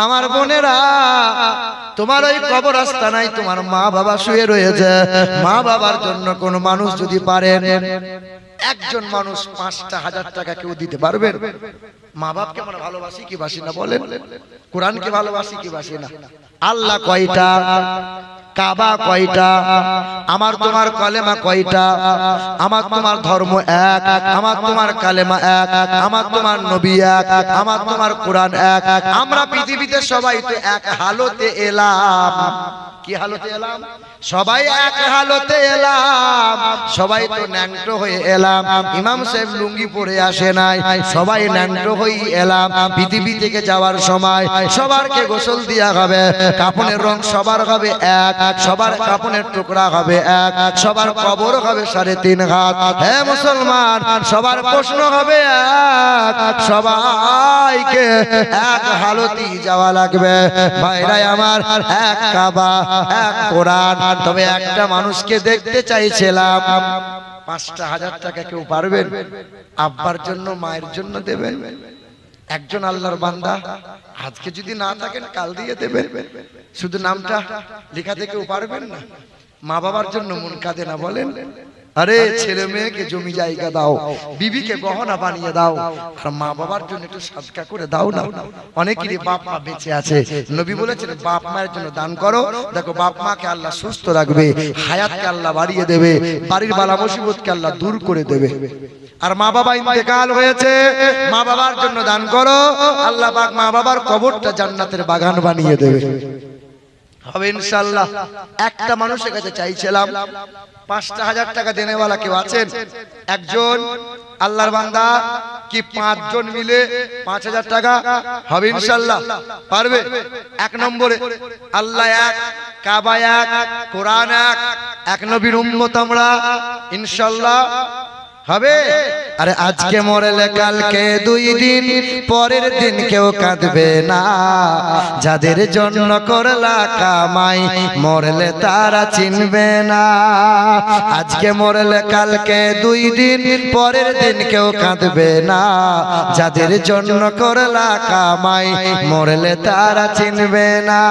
আমার বোনেরা, তোমার ওই কবরস্থানায় তোমার মা বাবা শুয়ে রয়েছে। মা বাবার জন্য কোন মানুষ যদি পারেন, একজন মানুষ ৫,০০০ টাকা কেউ দিতে পারবেন? মা বাপকে আমরা ভালোবাসি কি বাসি না বলেন? কোরআনকে ভালোবাসি কি বাসি না? আল্লাহ কয়টা? কাবা কয়টা? আমার তোমার কালেমা কয়টা? আমার তোমার ধর্ম এক, আমার তোমার কালেমা এক, আমার তোমার নবী এক, আমার তোমার কোরআন এক। আমরা পৃথিবীতে সবাই তো এক হালতে এলাম। কি হালতে এলাম? সবাই এক হালতে এলাম। সবাই তো ন্যাংটো হয়ে এলাম। ইমাম সাহেব লুঙ্গি পরে আসে নাই, সবাই ন্যাংটো হয়ে এলাম। পৃথিবী থেকে যাওয়ার সময় সবারকে গোসল দেয়া হবে, কাফনের রং সবার হবে এক, সবার কাফনের টুকরা হবে এক, সবার কবর হবে ৩.৫ হাত। হে মুসলমান, সবার প্রশ্ন হবে এক, সবাইকে এক হালতি যাওয়া লাগবে। ভাইরাই আমার, এক কাবা, এক কোরআন। তবে একটা মানুষকে দেখতে চাইছিলাম, ৫,০০০ টাকা কেউ পারবেন? আব্বার জন্য মায়ের জন্য দেবেন। একজন আল্লাহর বান্দা, আজকে যদি না থাকেন কাল দিয়ে দেবেন। শুধু নামটা লেখাতে কেউ পারবেন না? মা বাবার জন্য মন কাঁদে না বলেন? আরে ছেলে মেয়েকে জমি জায়গা দাও, বিবিকে গহনা বানিয়ে দাও, আর মা বাবার জন্য একটু সাদকা করে দাও না। অনেকেরই বাপ মা বেঁচে আছে, নবী বলেছেন বাপ মায়ের জন্য দান করো। দেখো, বাপ মাকে আল্লাহ সুস্থ রাখবে, হায়াতকে আল্লাহ বাড়িয়ে দেবে, বাড়ির বালা মুসিবতকে আল্লাহ দূর করে দেবে। আর মা বাবা ইন্তেকাল হয়েছে, মা বাবার জন্য দান করো, আল্লাহ পাক মা বাবার কবরটা জান্নাতের বাগান বানিয়ে দেবে। হবে ইনশাআল্লাহ। একটা মানুষের কাছে চাইছিলাম, ৫,০০০ টাকা দেনেওয়ালা কেউ আছেন? একজন আল্লাহর বান্দা কি ৫ জন মিলে ৫,০০০ টাকা হবে ইনশাআল্লাহ? পারবে? এক নম্বরে আল্লাহ এক, কাবা এক, কোরআন এক, এক নবীর উম্মত আমরা, ইনশাআল্লাহ হবে। আরে আজকে মরলে কালকে ২ দিন, পরের দিন কেউ কাঁদবে না। যাদের জন্য করলা কামাই, মরলে তারা চিনবে না। আজকে মরলে কালকে ২ দিন, পরের দিন কেউ কাঁদবে না। যাদের জন্য করলা কামাই, মরলে তারা চিনবে না।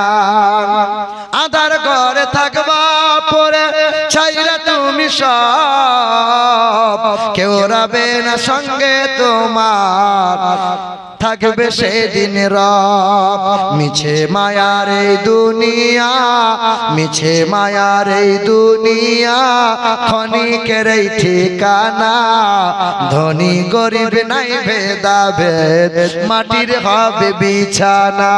আধার ঘরে থাকবা পরে ছাইরা তুমি সব, কেউ রবে না সঙ্গে তোমার, থাকবে সেদিন রব। মিছে মায়ার এই দুনিয়া, মিছে মায়ার এই দুনিয়া, ক্ষণিকের এই ঠিকানা। ধনী গরিব নাই ভেদাভেদ, মাটির হবে বিছানা।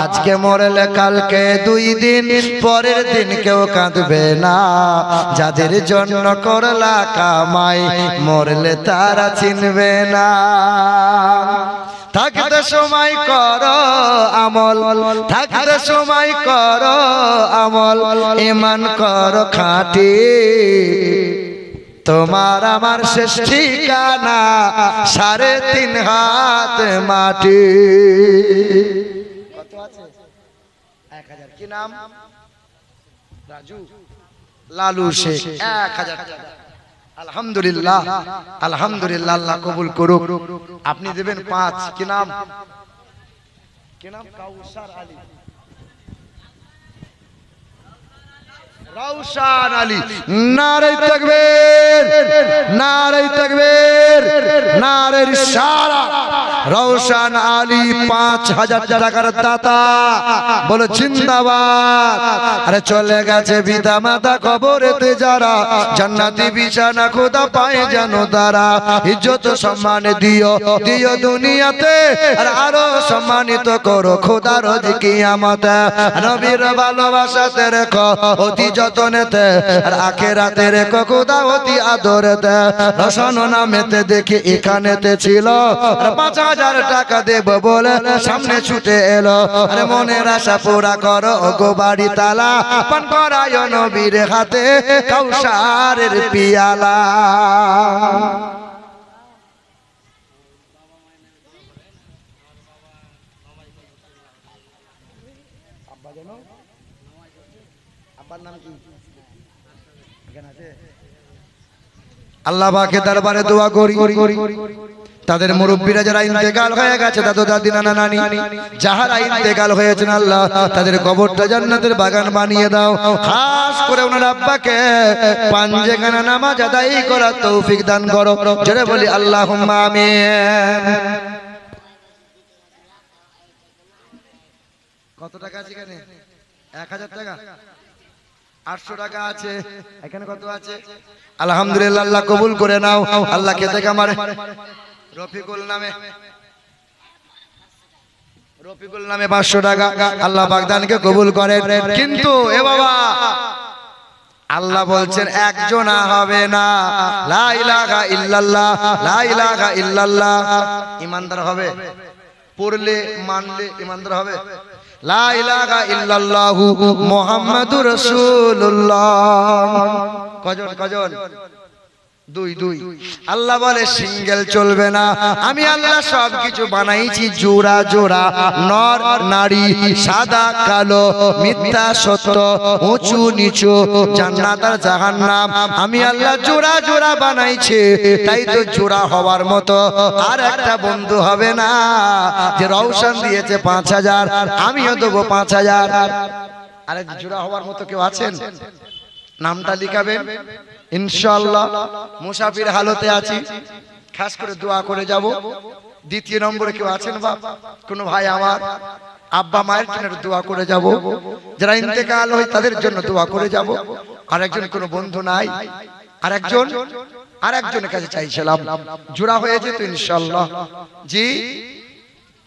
আজকে মরলে কালকে ২ দিন, পরের দিন কেউ কাঁদবে না। যাদের জন্য করলা কামাই, মরলে তারা চিনবে না। থাকতে সময় করো আমল, থাকতে সময় করো আমল, ঈমান করো খাঁটি। তোমার আমার শেষ ঠিকানা ৩.৫ হাত মাটি। কত আছে? ১,০০০। কি নাম? রাজু, লালু শেখ। ১,০০০ টাকা। আলহামদুলিল্লাহ, আলহামদুলিল্লাহ, আল্লাহ কবুল করুক। আপনি দেবেন ৫। কি নাম? কি নাম? কাউসার আলী, রওশন আলী। নারে তাকবীর, নারে তাকবীর, নারে রিসালাত। রওশন আলী ৫,০০০ টাকার দাতা, বলো জিন্দাবাদ। আরে চলে গেছে পিতা মাতা কবরেতে যারা, জান্নাতি বিছানা খোদা পায় জানো তারা। ইজ্জত সম্মান দিও, দিও দুনিয়াতে, আর আরো সম্মানিত করো খোদা রোজ কিয়ামতে। নবীর ভালোবাসাতে রেখো অতি যতনেতে, আর আখিরাতে রেখো খোদা অতি আদরেতে। রসন নামেতে দেখি এখানেতে ছিল, ৫,০০০ টাকা দেব বলে সামনে ছুটে এলো। আরে মনের আশা পুরা করো গো বাড়ি তালা, পান করায় নবীর হাতে কাউসারের পিয়ালা। আল্লাহ পাকের দরবারে দোয়া করি, তাদের মুরব্বীরা যারা ইন্তেকাল হয়ে গেছে, দাদু দাদি নানা নানি যাহারা ইন্তেকাল হয়েছেন, আল্লাহ তাদের কবরটা জান্নাতের বাগান বানিয়ে দাও। খাস করে ওনার আব্বাকে পাঁচখানা নামাজ আদায় করার তৌফিক দান করো। জোরে বলি আল্লাহুম্মা আমিন। কত টাকা আছে এখানে? 1000 টাকা, 800 টাকা আছে এখানে। কত আছে? আলহামদুলিল্লাহ, আল্লাহ কবুল করে নাও। আল্লাহ খেতে কামারে রফিকুল নামে 500 টাকা আল্লাহ বাগদানকে কবুল করেন। কিন্তু এ বাবা, আল্লাহ বলছেন একজন হবে না, লা ইলাহা ইল্লাল্লাহ, লা ইলাহা ইল্লাল্লাহ। ইমানদার হবে, পড়লে মানলে ইমানদার হবে। লা ইলাহা ইল্লাল্লাহু মুহাম্মাদুর রাসূলুল্লাহ। কজন কজন? দুই দুই। আল্লাহ বলে সিঙ্গেল চলবে না। আমি আল্লাহ সবকিছু বানাইছি জোড়া জোড়া, নর নারী, সাদা কালো, মিথ্যা সত্য, উঁচু নিচু, জান্নাত আর জাহান্নাম আমি আল্লাহ জোড়া জোড়া বানাইছি। তাই তো জোড়া হওয়ার মতো আর একটা বন্ধু হবে না। যে রওশন দিয়েছে 5000, আমিও দেবো 5000। আরে জোড়া হওয়ার মতো কেউ আছেন? নামটা লিখাবেন ইনশাআল্লাহ। মুসাফির হালতে আছি, খাস করে দোয়া করে যাব। দ্বিতীয় নম্বরে কেউ আছেন বাপ? কোন ভাই আমার আব্বা মায়ের জন্য দোয়া করে যাব। যারা ইন্তেকাল হয় তাদের জন্য দোয়া করে যাব। আরেকজন কোন বন্ধু নাই? আরেকজনের কাছে চাইছিলাম। জোড়া হয়েছে তো ইনশাআল্লাহ? জি।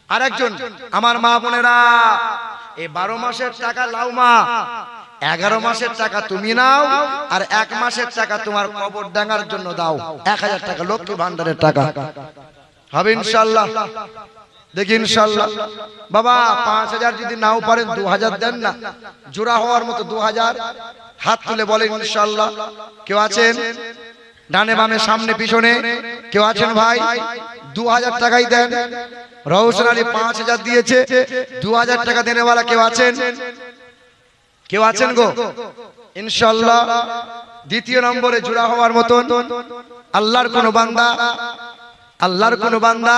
আরেকজন আমার মা বোনেরা, এই 12 মাসের টাকা লাও মা, 11 মাসের টাকা তুমি নাও, আর 1 মাসের টাকা তোমার কবর ডাঙ্গার জন্য দাও। 1000 টাকা লক্ষ্মী ভান্ডারের টাকা হবে ইনশাআল্লাহ। দেখি ইনশাআল্লাহ। বাবা 5000 যদি নাও পারেন 2000 দেন না, জোড়া হওয়ার মতো 2000। হাত তুলে বলেন ইনশাআল্লাহ। কেউ আছেন? ডানে বামে সামনে পিছনে কেউ আছেন ভাই? 2000 টাকাই দেন। রওশন আলী 5000 দিয়েছে, 2000 টাকা দেনেওয়ালা কেউ আছেন? কেউ আছেন গো? ইনশাআল্লাহ। দ্বিতীয় নম্বরে জোড়া হওয়ার মতন আল্লাহর কোন বান্দা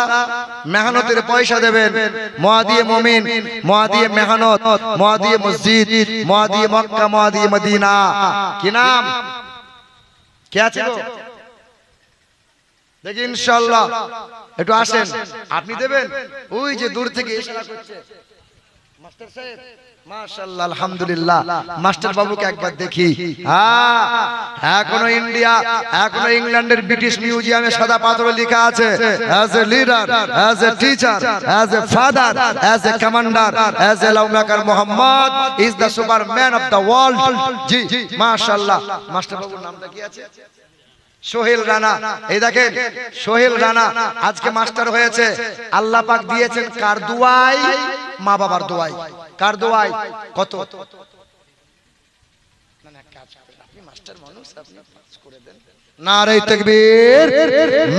মেহনতের পয়সা দেবেন। মুআদিয়ে মুমিন, মুআদিয়ে মেহনত, মুআদিয়ে মসজিদ, মুআদিয়ে মক্কা, মুআদিয়ে মদিনা। কি নাম? কে আছে গো? দেখি ইনশাআল্লাহ। একটু আসেন, আপনি দেবেন। ওই যে দূর থেকে ইশারা করছে মাস্টার সাহেব। মাশাআল্লাহ, আলহামদুলিল্লাহ। মাস্টার বাবুকে একবার দেখি। এখনো ইন্ডিয়া, এখনো ইংল্যান্ডের ব্রিটিশ মিউজিয়ামে সাদা পাথরে লেখা আছে, as a leader, as a teacher, as a father, as a commander, as a law maker, Muhammad is the superman of the world. জি মাশাআল্লাহ। মাস্টার বাবুর নামটা কি আছে? সোহেল রানা। এই দেখেন সোহেল রানা আজকে মাস্টার হয়েছে। আল্লাহ পাক দিয়েছেন কার দোয়াই? মা বাবার দোয়াই। কার দোয়াই? কত? নারে তাকবীর,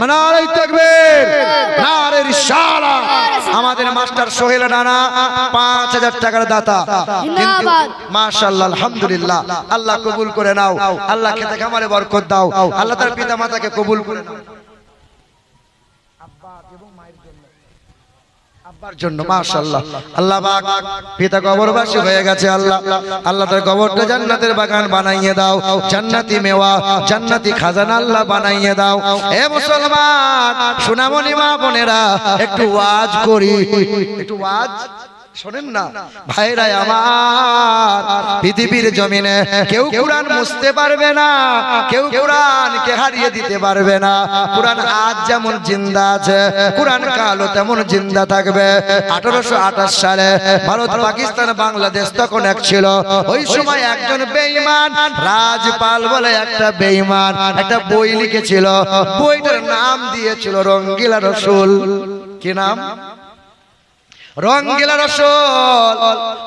নারে তাকবীর, নারে রিসালাহ। আমাদের মাস্টার সোহেল রানা 5000 টাকার দাতা। কিন্তু মাশাআল্লাহ, আলহামদুলিল্লাহ। আল্লাহ কবুল করে নাও। আল্লাহ খেতে খামারে বরকত দাও। আল্লাহ তার পিতা মাতাকে কবুল করে নাও। আব্বার জন্য মাশাআল্লাহ। আল্লাহ পাক পিতা কবরবাসী হয়ে গেছে। আল্লাহ তার কবরটা জান্নাতের বাগান বানাইয়ে দাও। জান্নাতি মেওয়া, জান্নাতি খাজানা আল্লাহ বানাইয়ে দাও। এ মুসলমান সোনামণি মা বোনেরা, একটু ওয়াজ করি, একটু ওয়াজ শোনেন না ভাইরা আমার। পৃথিবীর জমিনে কেউ কোরআন মুছতে পারবে না, কেউ কোরআনকে হারিয়ে দিতে পারবে না। কোরআন আজ যেমন জিন্দা আছে, কোরআন কালও তেমন জিন্দা থাকবে। 1828 সালে ভারত, পাকিস্তান, বাংলাদেশ তখন এক ছিল। ওই সময় একজন বেঈমান, রাজপাল বলে একটা বেঈমান, একটা বই লিখেছিল। বইটার নাম দিয়েছিল রঙ্গিলা রসুল। কি নাম? রঙ্গিলা রসুল।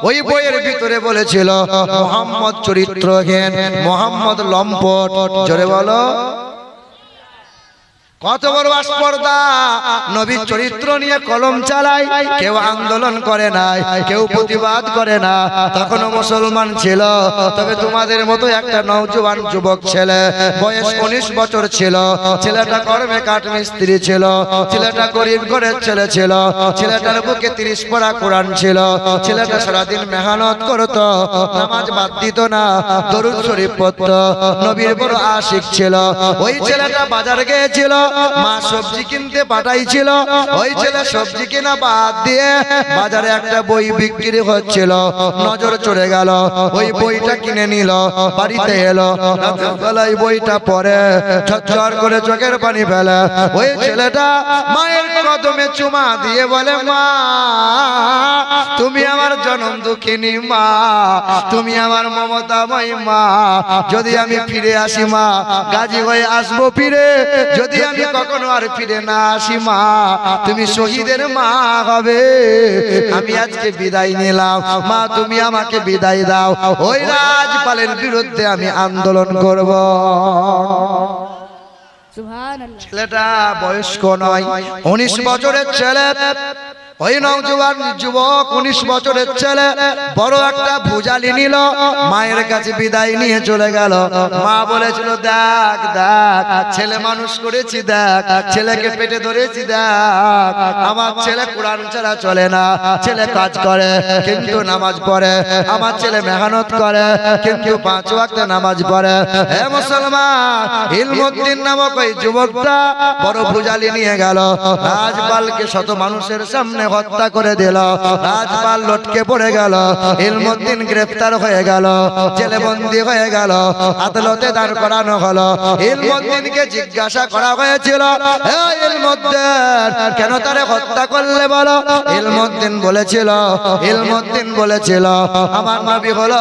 ওই বইয়ের ভিতরে বলেছিল মুহাম্মদ চরিত্রহীন, মুহাম্মদ লম্পট। জোরে বলো। কত বড় আস্পর্ধা। নবীর চরিত্র নিয়ে কলম চালায়, কেউ আন্দোলন করে না, কেউ প্রতিবাদ করে না, তখনও মুসলমান ছিল। তবে তোমাদের মতো একটা নওজোয়ান যুবক ছেলে, বয়স 19 বছর ছিল, ছেলেটা কর্মে কাঠমিস্ত্রি ছিল, ছেলেটা গরিব ঘরের ছেলে ছিল, ছেলেটার বুকে 30 পারা কোরআন ছিল, ছেলেটা সারাদিন মেহনত করত, নামাজ বাদ দিত না, দরুদ শরীফ পড়ত, নবীর বড় আশিক ছিল। ওই ছেলেটা বাজার গিয়েছিল, মা সবজি কিনতে পাঠাইছিল, ওই ছেলে সবজি কিনা বাদ দিয়ে বাজারে একটা বই বিক্রি হচ্ছিল, নজর চড়ে গেল, ওই বইটা কিনে নিল, বাড়িতে এলো, রাতের বেলায় বইটা পড়ে ঝরঝর করে চোখের পানি ফেলে। ওই ছেলেটা মায়ের কদমে চুমা দিয়ে বলে, মা তুমি আমার জনম দুঃখিনী মা, তুমি আমার মমতাময়ী মা, যদি আমি ফিরে আসি মা গাজী হয়ে আসবো ফিরে, যদি আমি কখনো আর ফিরে না আসি মা তুমি শহীদের মা হবে, আমি আজকে বিদায় নিলাম মা, তুমি আমাকে বিদায় দাও, ওই রাজপালের বিরুদ্ধে আমি আন্দোলন করব। ছেলেটা বয়স্ক নয়, 19 বছরের ছেলে। ওই নওজোয়ান যুবক 19 বছরের ছেলে বড় একটা ভুজালি নিল, মায়ের কাছে বিদায় নিয়ে চলে গেল। মা বলেছিল, দেখ দেখ ছেলে মানুষ করেছি, দেখ ছেলেকে পেটে ধরেছি, দেখ আমার ছেলে কোরআন ছাড়া চলে না, ছেলে কাজ করে কিন্তু নামাজ পড়ে, আমার ছেলে মেহনত করে কিন্তু 5 ওয়াক্ত নামাজ পড়ে। হে মুসলমান, ইলমুদ্দিন নামক ওই যুবকটা বড় ভুজালি নিয়ে গেল, রাজপালকে শত মানুষের সামনে হত্যা করে দিল, রাজপাল লটকে পড়ে গেল, ইলমুদ্দিন গ্রেফতার হয়ে গেল, জেলে বন্দী হয়ে গেল, আদালতে দাঁড় করানো হলো। ইলমুদ্দিনকে জিজ্ঞাসা করা হয়েছিল, হে ইলমুদ্দিন কেন তারে হত্যা করলে বলো? ইলমুদ্দিন বলেছিল আমার নবী হলো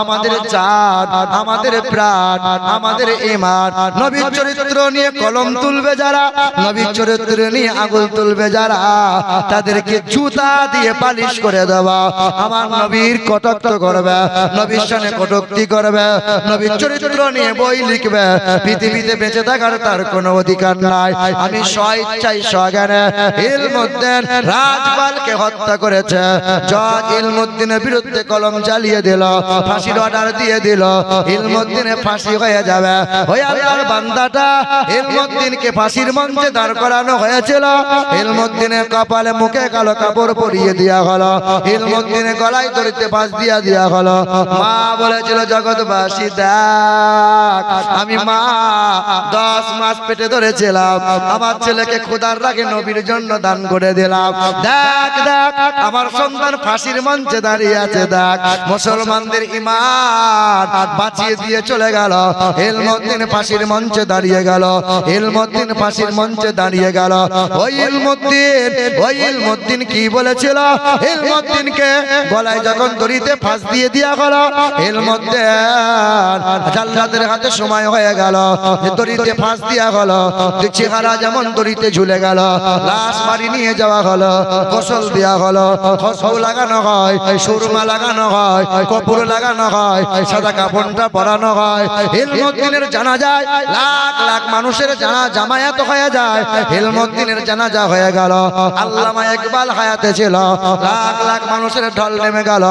আমাদের জান, আমাদের প্রাণ, আমাদের ঈমান। নবীর চরিত্র নিয়ে কলম তুলবে যারা, নবীর চরিত্র নিয়ে আগুল তুলবে যারা, তাদেরকে জুতা দিয়ে পালিশ করে দেওয়া। আমার নবীর কটাক্ষ করবে, নবীর সামনে কটূক্তি করবে, নবীর চরিত্র নিয়ে বই লিখবে, পৃথিবীতে বেঁচে থাকার তার কোনো অধিকার নাই। আমি স্বেচ্ছায় সজ্ঞানে ইলমুদ্দিন রাজপালকে হত্যা করেছে। জজ ইলমুদ্দিনের বিরুদ্ধে কলম চালিয়ে দিল, ফাঁসির অর্ডার দিয়ে দিল, ইলমুদ্দিনের ফাঁসি হয়ে যাবে। ওই আল্লাহর বান্দাটা ইলমুদ্দিনকে ফাঁসির মঞ্চে দাঁড় করানো হয়েছিল, ইলমুদ্দিনের কপালে মুখে কালো কাপড় পরিয়ে দেওয়া হলো, ইলমুদ্দিনের গলায় দড়িতে ফাঁস দিয়া দেওয়া হলো। মা বলেছিল, জগৎবাসী দেখ আমি মা 10 মাস পেটে ধরেছিলাম, আমার ছেলেকে খোদার রাগে নবীর জন্য দান করে দিলাম, দেখ দেখ আমার সন্তান ফাঁসির মঞ্চে দাঁড়িয়ে আছে, দেখ মুসলমানদের ঈমান বাঁচিয়ে দিয়ে চলে গেল। ইলমুদ্দিন ফাঁসির মঞ্চে দাঁড়িয়ে গেল, ইলমুদ্দিন ফাঁসির মঞ্চে দাঁড়িয়ে গেল। ওই ইলমুদ্দিন কি বলেছিল? ইলমুদ্দিনকে গলায় যখন দড়িতে ফাঁস দিয়ে দেওয়া হলো, ইলমুদ্দিন জাল্লাদের হাতে সময় হয়ে গেল, দড়িতে ফাঁস দেওয়া হলো, চেহারা যেমন দড়িতে ঝুলে গেল, লাশ বাড়ি নিয়ে যাওয়া হলো, গোসল দেওয়া হলো, খুশবু লাগানো হয়, সুরমা লাগানো হয়, কপুর লাগানো হয়, সাদা কাফনটা পরানো হয়। ইলমুদ্দিনের জানাজায় লাখ লাখ মানুষের জামায়াত হয়ে যায়, ইলমুদ্দিনের জানাজা হয়ে গেল। আল্লামা ইকবাল হায়াতে ছিল, লাখ লাখ মানুষের ঢল নেমে গেল,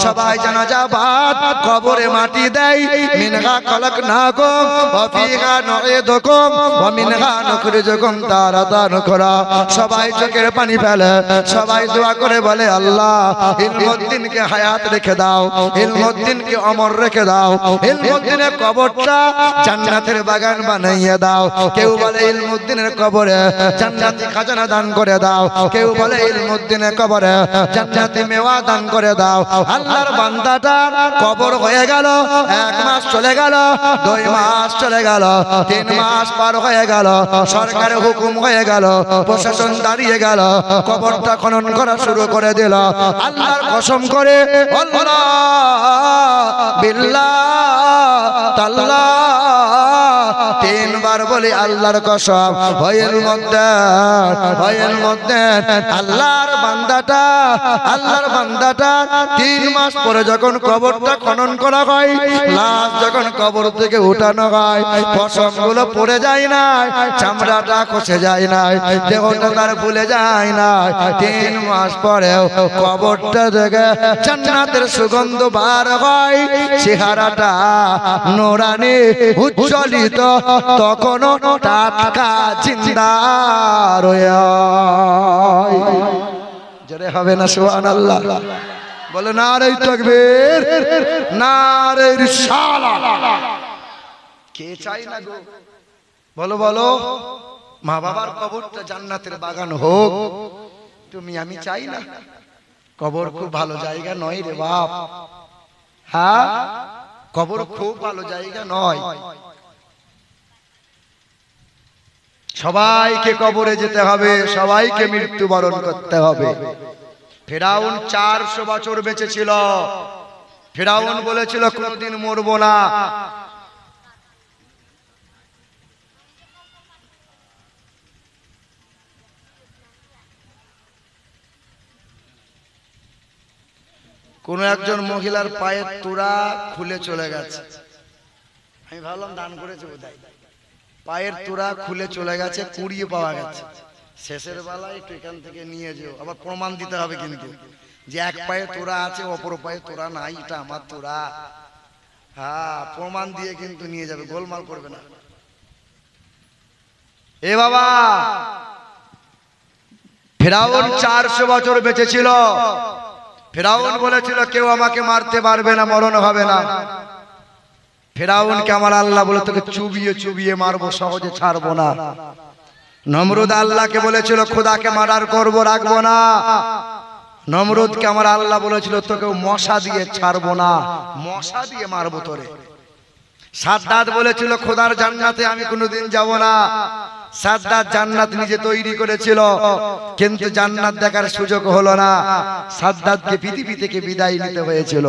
সবাই জানাজা বাদ কবরে মাটি দেয়। মিনহা খলাকনাকুম ওয়া ফিহা নুঈদুকুম ওয়া মিনহা নুখরিজুকুম তারাতান উখরা। সবাই চোখের পানি ফেলে, সবাই দোয়া করে বলে, আল্লাহ ইলমুদ্দিনকে হায়াত রেখে দাও, ইলমুদ্দিনকে অমর রেখে দাও, ইলমুদ্দিনের কবরটা জান্নাতের বাগান বানাইয়ে দাও। কেউ বলে ইলমুদ্দিনের কবরে জান্নাতি খাজানা দান করে দাও, কেউ বলে ইলমুদ্দিনের কবরে জান্নাতি মেওয়া দান করে দাও। আল্লাহর বান্দাটার কবর হয়ে গেল, 1 মাস চলে গেল, 2 মাস চলে গেল, 3 মাস পার হয়ে গেল, সরকারের হুকুম হয়ে গেল, প্রশাসন দাঁড়িয়ে গেল, কবরটা খনন করা শুরু করে দিল। আল্লাহর কসম করে আল্লাহ বিল্লাহ তাল্লাহ 3 বার বার বলি আল্লাহর কসম, ভয়ের মধ্যে আল্লাহর বান্দাটা 3 মাস পরে যখন কবরটা খনন করা হয়, লাশ যখন কবর থেকে উঠানো হয়, পশমগুলো পড়ে যায় না, চামড়াটা খসে যায় না, দেহটা তার ভুলে যায় না। 3 মাস পরেও কবরটা থেকে জান্নাতের সুগন্ধ বার হয়, চেহারাটা নূরানি উজ্জ্বলিত, তখনও টাটকা জিন্দা রয়ে। জোরে হবে না সুবহানাল্লাহ? বলে নারে তাকবীর, নারে রিসালাত। কে চাই না গো? বলো বলো। মা বাবার কবরটা জান্নাতের বাগান হোক, তুমি আমি চাই না? কবর খুব ভালো জায়গা নয় রে বাপ। হ্যাঁ, কবর খুব ভালো জায়গা নয়। সবাইকে কবরে যেতে হবে, সবাইকে মৃত্যুবরণ করতে হবে। ফেরাউন 400 বছর বেঁচে ছিল। ফেরাউন বলেছিল কোনদিন মরবো না। কোন একজন মহিলার পায়ের তোড়া খুলে চলে গেছে। আমি ভাবলাম দান করেছে বোধহয়। পায়ের তোড়া খুলে চলে গেছে, কুড়িয়ে পাওয়া গেছে। শেষের বেলায় একটু এখান থেকে নিয়ে যেও, আবার প্রমাণ দিতে হবে কিন্তু যে এক পায়ে তোড়া আছে, অপর পায়ে তোড়া নাই, এটা আমার তোড়া। হ্যাঁ, প্রমাণ দিয়ে কিন্তু নিয়ে যাবে, গোলমাল করবে না। এ বাবা, ফেরাউন 400 বছর বেঁচে ছিল। ফেরাউন বলেছিল কেউ আমাকে মারতে পারবে না, মরণ হবে না। ফেরাউনকে আমার আল্লাহ বলে তোকে চুবিয়ে চুবিয়ে মারবো, সহজে ছাড়বো না। নমরুদ আল্লাহকে বলেছিল খোদাকে মার্ডার করবো, রাখবো না। নমরুদকে আমার আল্লাহ বলেছিল তোকে মশা দিয়ে ছাড়বো না, মশা দিয়ে মারবো তোরে। সাদ্দাত বলেছিল খোদার জান্নাতে আমি কোনোদিন যাব না। সাদ্দাত জান্নাত নিজে তৈরি করেছিল, কিন্তু জান্নাত দেখার সুযোগ হলো না। সাদ্দাতকে পৃথিবী থেকে বিদায় নিতে হয়েছিল।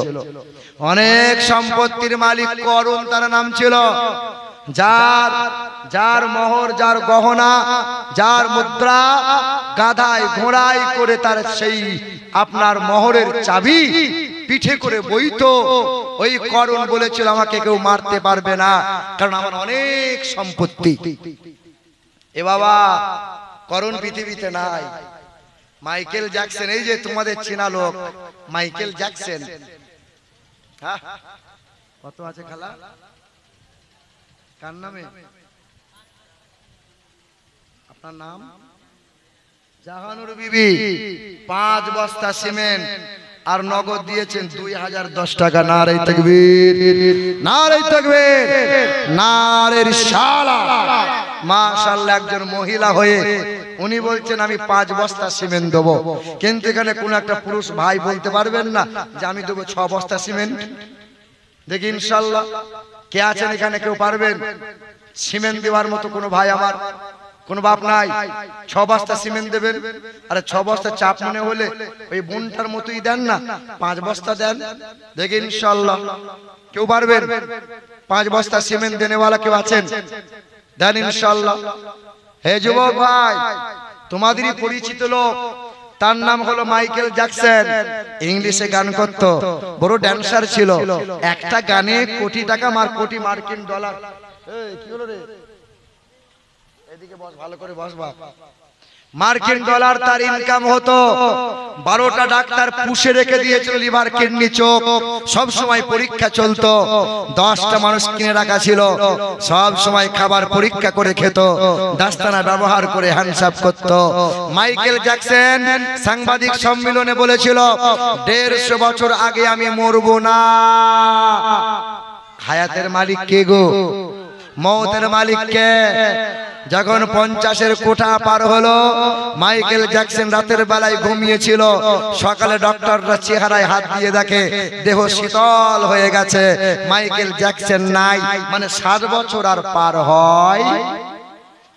অনেক সম্পত্তির মালিক করুন তার নাম ছিল। যার মোহর, যার গহনা, যার মুদ্রা গাধায় ঘোড়ায় করে তার সেই আপনার মোহরের চাবি পিঠে করে বইতো। ওই করুন বলেছিল আমাকে কেউ মারতে পারবে না, কারণ আমার অনেক সম্পত্তি। এ বাবা, করুন পৃথিবীতে নাই। মাইকেল জ্যাকসন, এই যে তোমাদের চেনা লোক মাইকেল জ্যাকসন, কত আছে খালা? কার নামে? আপনার নাম? জাহানুর বিবি 5 বস্তা সিমেন্ট আর নগদ দিয়েছেন 2010 টাকা। নারে তাকবীর, নারে তাকবীর, নারে রিসালাত। মাশাআল্লাহ, একজন মহিলা হয়ে উনি বলছেন আমি 5 বস্তা সিমেন্ট দেবো। কিন্তু এখানে কোন একটা পুরুষ ভাই বলতে পারবেন না যে আমি দেবো 6 বস্তা সিমেন্ট? দেখি ইনশাআল্লাহ কে আছেন এখানে, কেউ পারবেন সিমেন্ট দেওয়ার মতো? কোনো ভাই আমার, কোন বাপ নাই? 6 বস্তা সিমেন্ট দেবেন? আরে 6 বস্তা চাপ মনে হলে ওই বোনটার মতোই দেন না, 5 বস্তা দেন। দেখি ইনশাআল্লাহ কেউ পারবেন? 5 বস্তা সিমেন্ট দেনেওয়ালা কেউ আছেন? দেন ইনশাআল্লাহ। হে যুবক ভাই, তোমাদেরই পরিচিত লোক, তার নাম হলো মাইকেল জ্যাকসন। ইংলিশে গান করত, বড় ড্যান্সার ছিল। একটা গানে কোটি টাকা কোটি মার্কিন ডলার। এই কি হলো রে? এদিকে বস, ভালো করে বস বাপ। মার্কিন ডলার তার ইনকাম হতো। 12টা ডাক্তার পুষে রেখে দিয়েছিল, লিভার, কিডনি, চোখ, সব সময় পরীক্ষা চলতো। 10টা মানুষ কিনে রাখা ছিল, সব সময় খাবার পরীক্ষা করে খেত, দাস্তানা ব্যবহার করে হ্যান্ডসাপ করত। মাইকেল জ্যাকসন সাংবাদিক সম্মেলনে বলেছিল 150 বছর আগে আমি মরবো না। হায়াতের মালিক কে গো? মওতের মালিক কে? যখন 50-এর কোঠা পার হলো, মাইকেল জ্যাকসন রাতের বেলায় ঘুমিয়েছিল। সকালে ডক্টররা চেহারায় হাত দিয়ে দেখে দেহ শীতল হয়ে গেছে, মাইকেল জ্যাকসন নাই। মানে 7 বছর আর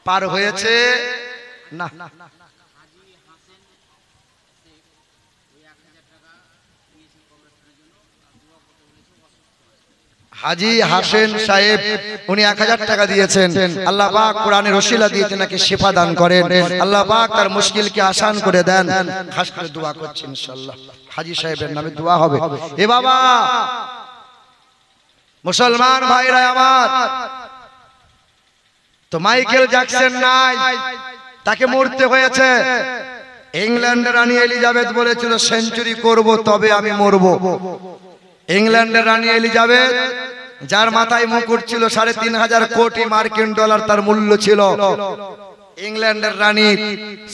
পার হয়েছে না। হাজী হাসেন সাহেব উনি 1000 টাকা দিয়েছেন। আল্লাহ পাক কোরআনের ওসিলা দিয়ে তেনাকে শিফা দান করেন, আল্লাহ পাক তার মুশকিলকে আসান করে দেন। খাস করে দোয়া করছি ইনশাআল্লাহ হাজী সাহেবের নামে দোয়া হবে। এ বাবা মুসলমান ভাইরা আমার, তো মাইকেল জ্যাকসন নাই, তাকে মরতে হয়েছে। ইংল্যান্ডের রানী এলিজাবেথ বলেছিল সেঞ্চুরি করব তবে আমি মরব। ইংল্যান্ডের রানী এলিজাবেথ, যার মাথায় মুকুট ছিল ৩৫০০ কোটি মার্কিন ডলার তার মূল্য ছিল, ইংল্যান্ডের রানী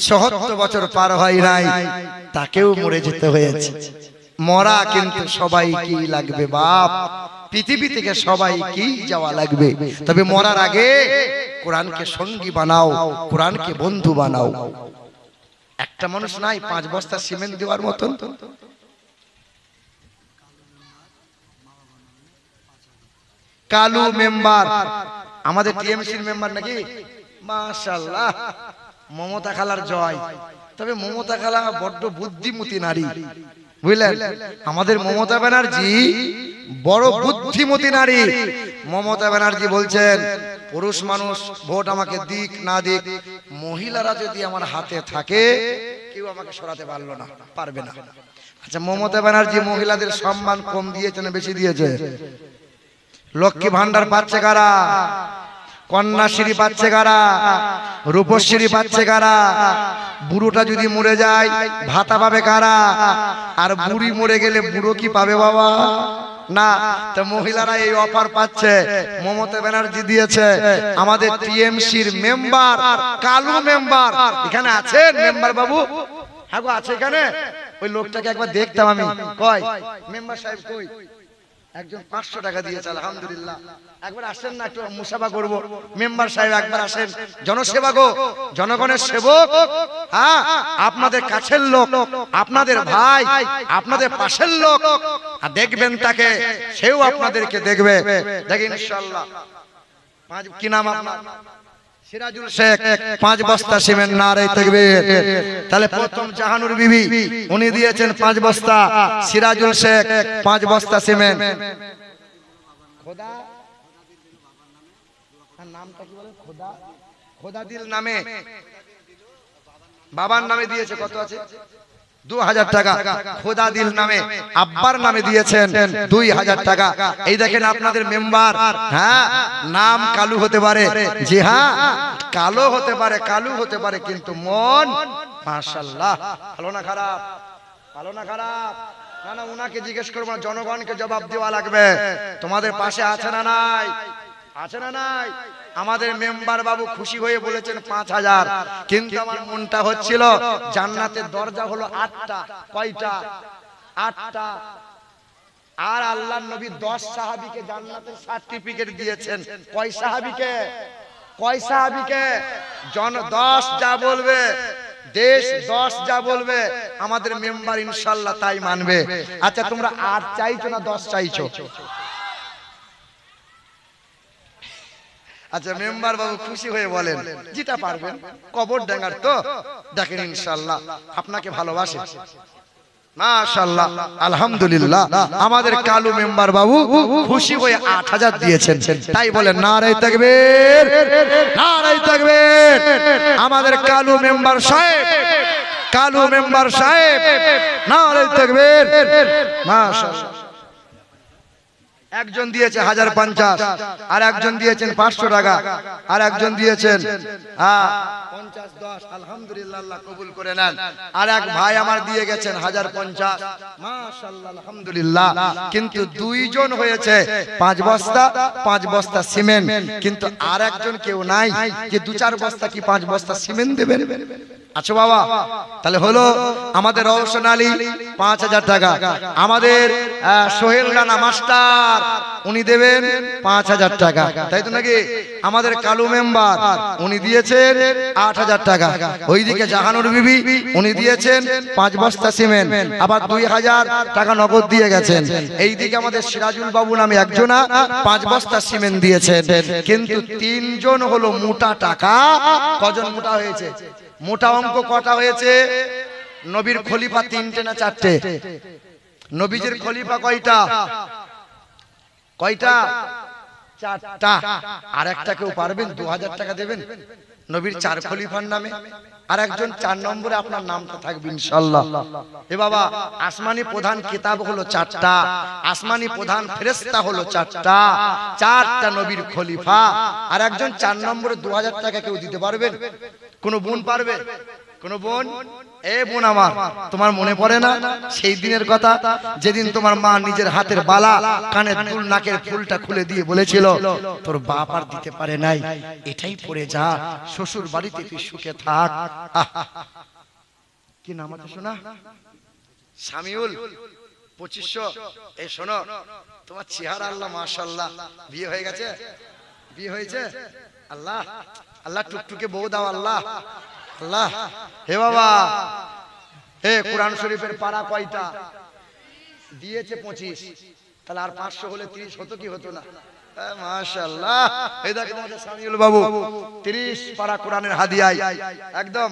৭৪ বছর পার হয় নাই, তাকেও মরে যেতে হয়েছে। মরা কিন্তু সবাই কি লাগবে বাপ, পৃথিবী থেকে সবাই কি যাওয়া লাগবে, তবে মরার আগে কোরআনকে সঙ্গী বানাও, কোরআনকে বন্ধু বানাও। একটা মানুষ নাই 5 বস্তা সিমেন্ট দেওয়ার মতন। কালু মেম্বার আমাদের টিএমসির মেম্বার নাকি, মাশাআল্লাহ, মমতা খালার জয়। তবে মমতা খালা বড্ড বুদ্ধিমতী নারী, বুঝলেন? আমাদের মমতা ব্যানার্জি বড় বুদ্ধিমতী নারী। মমতা ব্যানার্জি বলছেন পুরুষ মানুষ ভোট আমাকে দিক না দিক, মহিলারা যদি আমার হাতে থাকে কেউ আমাকে সরাতে পারবে না। আচ্ছা, মমতা ব্যানার্জি মহিলাদের সম্মান কম দিয়েছে না বেশি দিয়েছে? লক্ষ্মী ভান্ডার পাচ্ছে কারা? কন্যাশ্রী পাচ্ছে কারা? রূপশ্রী পাচ্ছে কারা? বুড়োটা যদি মরে যায় ভাতা পাবে কারা? আর বুড়ি মরে গেলে বুড়ো কি পাবে বাবা? না। তো মহিলারা এই অফার পাচ্ছে, মমতা ব্যানার্জি দিয়েছে। আমাদের টিএমসির মেম্বার কালু মেম্বার এখানে আছেন, মেম্বার বাবু? হ্যাঁ গো, আছে এখানে। ওই লোকটাকে একবার দেখতাম আমি, কই মেম্বার সাহেব কই? একজন 500 টাকা দিয়েছে, আলহামদুলিল্লাহ। একবার আসেন না, একটু মুসাফা করব। মেম্বার সাহেব একবার আসেন, জনসেবা গো, জনগণের সেবক। হ্যাঁ, আপনাদের কাছের লোক, আপনাদের ভাই, আপনাদের পাশের লোক, আর দেখবেন তাকে, সেও আপনাদেরকে দেখবে। দেখেন ইনশাআল্লাহ। কি নাম আপনার? সিরাজুল শেখ, 5 বস্তা সিমেন্ট। নারে তাকবীর। তাহলে প্রথম জাহানুর বিবি উনি দিয়েছেন 5 বস্তা, সিরাজুল শেখ 5 বস্তা সিমেন্ট। খোদা, তার নামটা কি বলে? খোদা, খোদাদিল নামে বাবার নামে দিয়েছে। কত আছে? 2000 টাকা। খোদাদিল নামে আব্বার নামে দিয়েছেন 2000 টাকা। এই দেখেন আপনাদের মেম্বার। হ্যাঁ, নাম কালু হতে পারে, জি হ্যাঁ, কালো হতে পারে, কালু হতে পারে, কিন্তু মন মাশাআল্লাহ। ভালো না খারাপ? ভালো না খারাপ? না না, উনাকে জিজ্ঞেস করবো না, জনগণকে জবাব দেওয়া লাগবে। তোমাদের পাশে আছে না নাই? আছে না নাই? আমাদের মেম্বার বাবু খুশি হয়ে বলেছেন 5000, কিন্তু আমার মনটা হচ্ছিল জান্নাতের দরজা হলো 8টা। কয়টা? 8টা। আর আল্লাহর নবী 10 সাহাবীকে জান্নাতের সার্টিফিকেট দিয়েছেন। কয় সাহাবীকে? কয় সাহাবীকে? 10 যা বলবে, দেশ 10 যা বলবে, আমাদের মেম্বার ইনশাআল্লাহ তাই মানবে। আচ্ছা, তোমরা 8 চাইছো না 10 চাইছো? আচ্ছা, মেম্বার বাবু খুশি হয়ে বলেন যেটা পারবেন। কবর ডাঙ্গার তো দেখেন ইনশাআল্লাহ আপনাকে ভালোবাসে। মাশাআল্লাহ, আলহামদুলিল্লাহ। আমাদের কালু মেম্বার বাবু খুশি হয়ে 8000 দিয়েছেন। তাই বলেন নারে তাকবীর, নারে তাকবীর। আমাদের কালু মেম্বার সাহেব, কালু মেম্বার সাহেব, নারে তাকবীর। মাশাআল্লাহ। একজন দিয়েছে 1050, আর একজন দিয়েছেন 500 টাকা, আর একজন দিয়েছেন 50 10। আলহামদুলিল্লাহ, আল্লাহ কবুল করে নেন। আর এক ভাই আমার দিয়ে গেছেন 1050। মাশাআল্লাহ, আলহামদুলিল্লাহ। কিন্তু 2 জন হয়েছে 5 বস্তা, 5 বস্তা সিমেন্ট। কিন্তু আর একজন কেউ নাই যে 2-4 বস্তা কি 5 বস্তা সিমেন্ট দেবেন? আচ্ছা বাবা, তাহলে হলো আমাদের রওশন আলী 5000 টাকা। আমাদের সোহেল রানা মাস্টার উনি দেবেন 5000 টাকা, তাই তো নাকি? আমাদের কালু মেম্বার উনি দিয়েছেন 8000 টাকা। ওইদিকে জাহানুর বিবি উনি দিয়েছেন 5 বস্তা সিমেন্ট, আবার 2000 টাকা নগদ দিয়ে গেছেন। এইদিকে আমাদের সিরাজুল বাবু নামে একজনা 5 বস্তা সিমেন্ট দিয়েছেন। কিন্তু 3 জন হলো মোটা টাকা। কজন মোটা হয়েছে? মোটা অঙ্ক কটা হয়েছে? নবীর খলিফা 3টে না 4টে? নবীজির খলিফা কয়টা? কয়টা? 4টা। আর একটা কেউ পারবেন 2000 টাকা দেবেন নবীর 4 খলিফার নামে? আর একজন 4 নম্বরে আপনার নামটা থাকবে ইনশাআল্লাহ। এ বাবা, আসমানি প্রধান কিতাব হলো 4টা, আসমানি প্রধান ফেরেশতা হলো 4টা, 4টা নবীর খলিফা। আর একজন 4 নম্বরে 2000 টাকা কেউ দিতে পারবেন? কোন বোন পারবে? কোন বোন? এ বোন আমার, তোমার মনে পড়ে না সেই দিনের কথা, যেদিন তোমার মা নিজের হাতের বালা, কানের দুল, নাকের ফুলটা খুলে দিয়ে বলেছিল তোর বাপ আর দিতে পারে নাই, এটাই পড়ে যা, শ্বশুর বাড়িতে তুই সুখে থাক। কি নাম আছে শোনা? শামিউল 2500। এই শোনো, তোমার চেহারা আল্লাহ মাশাআল্লাহ, বিয়ে হয়ে গেছে? বিয়ে হয়েছে? আল্লাহ আল্লাহ টুকটুকে বউ দাও আল্লাহ আল্লাহ। হে বাবা, হে কোরআন শরীফের পারা কয়টা দিয়েছে? 25। তাহলে আর 500 হলে 30 হতো কি হতো না? মাশাআল্লাহ। এই দেখেন আমাদের শামিউল বাবু 30 পারা কোরআনের হাদিয়ায় একদম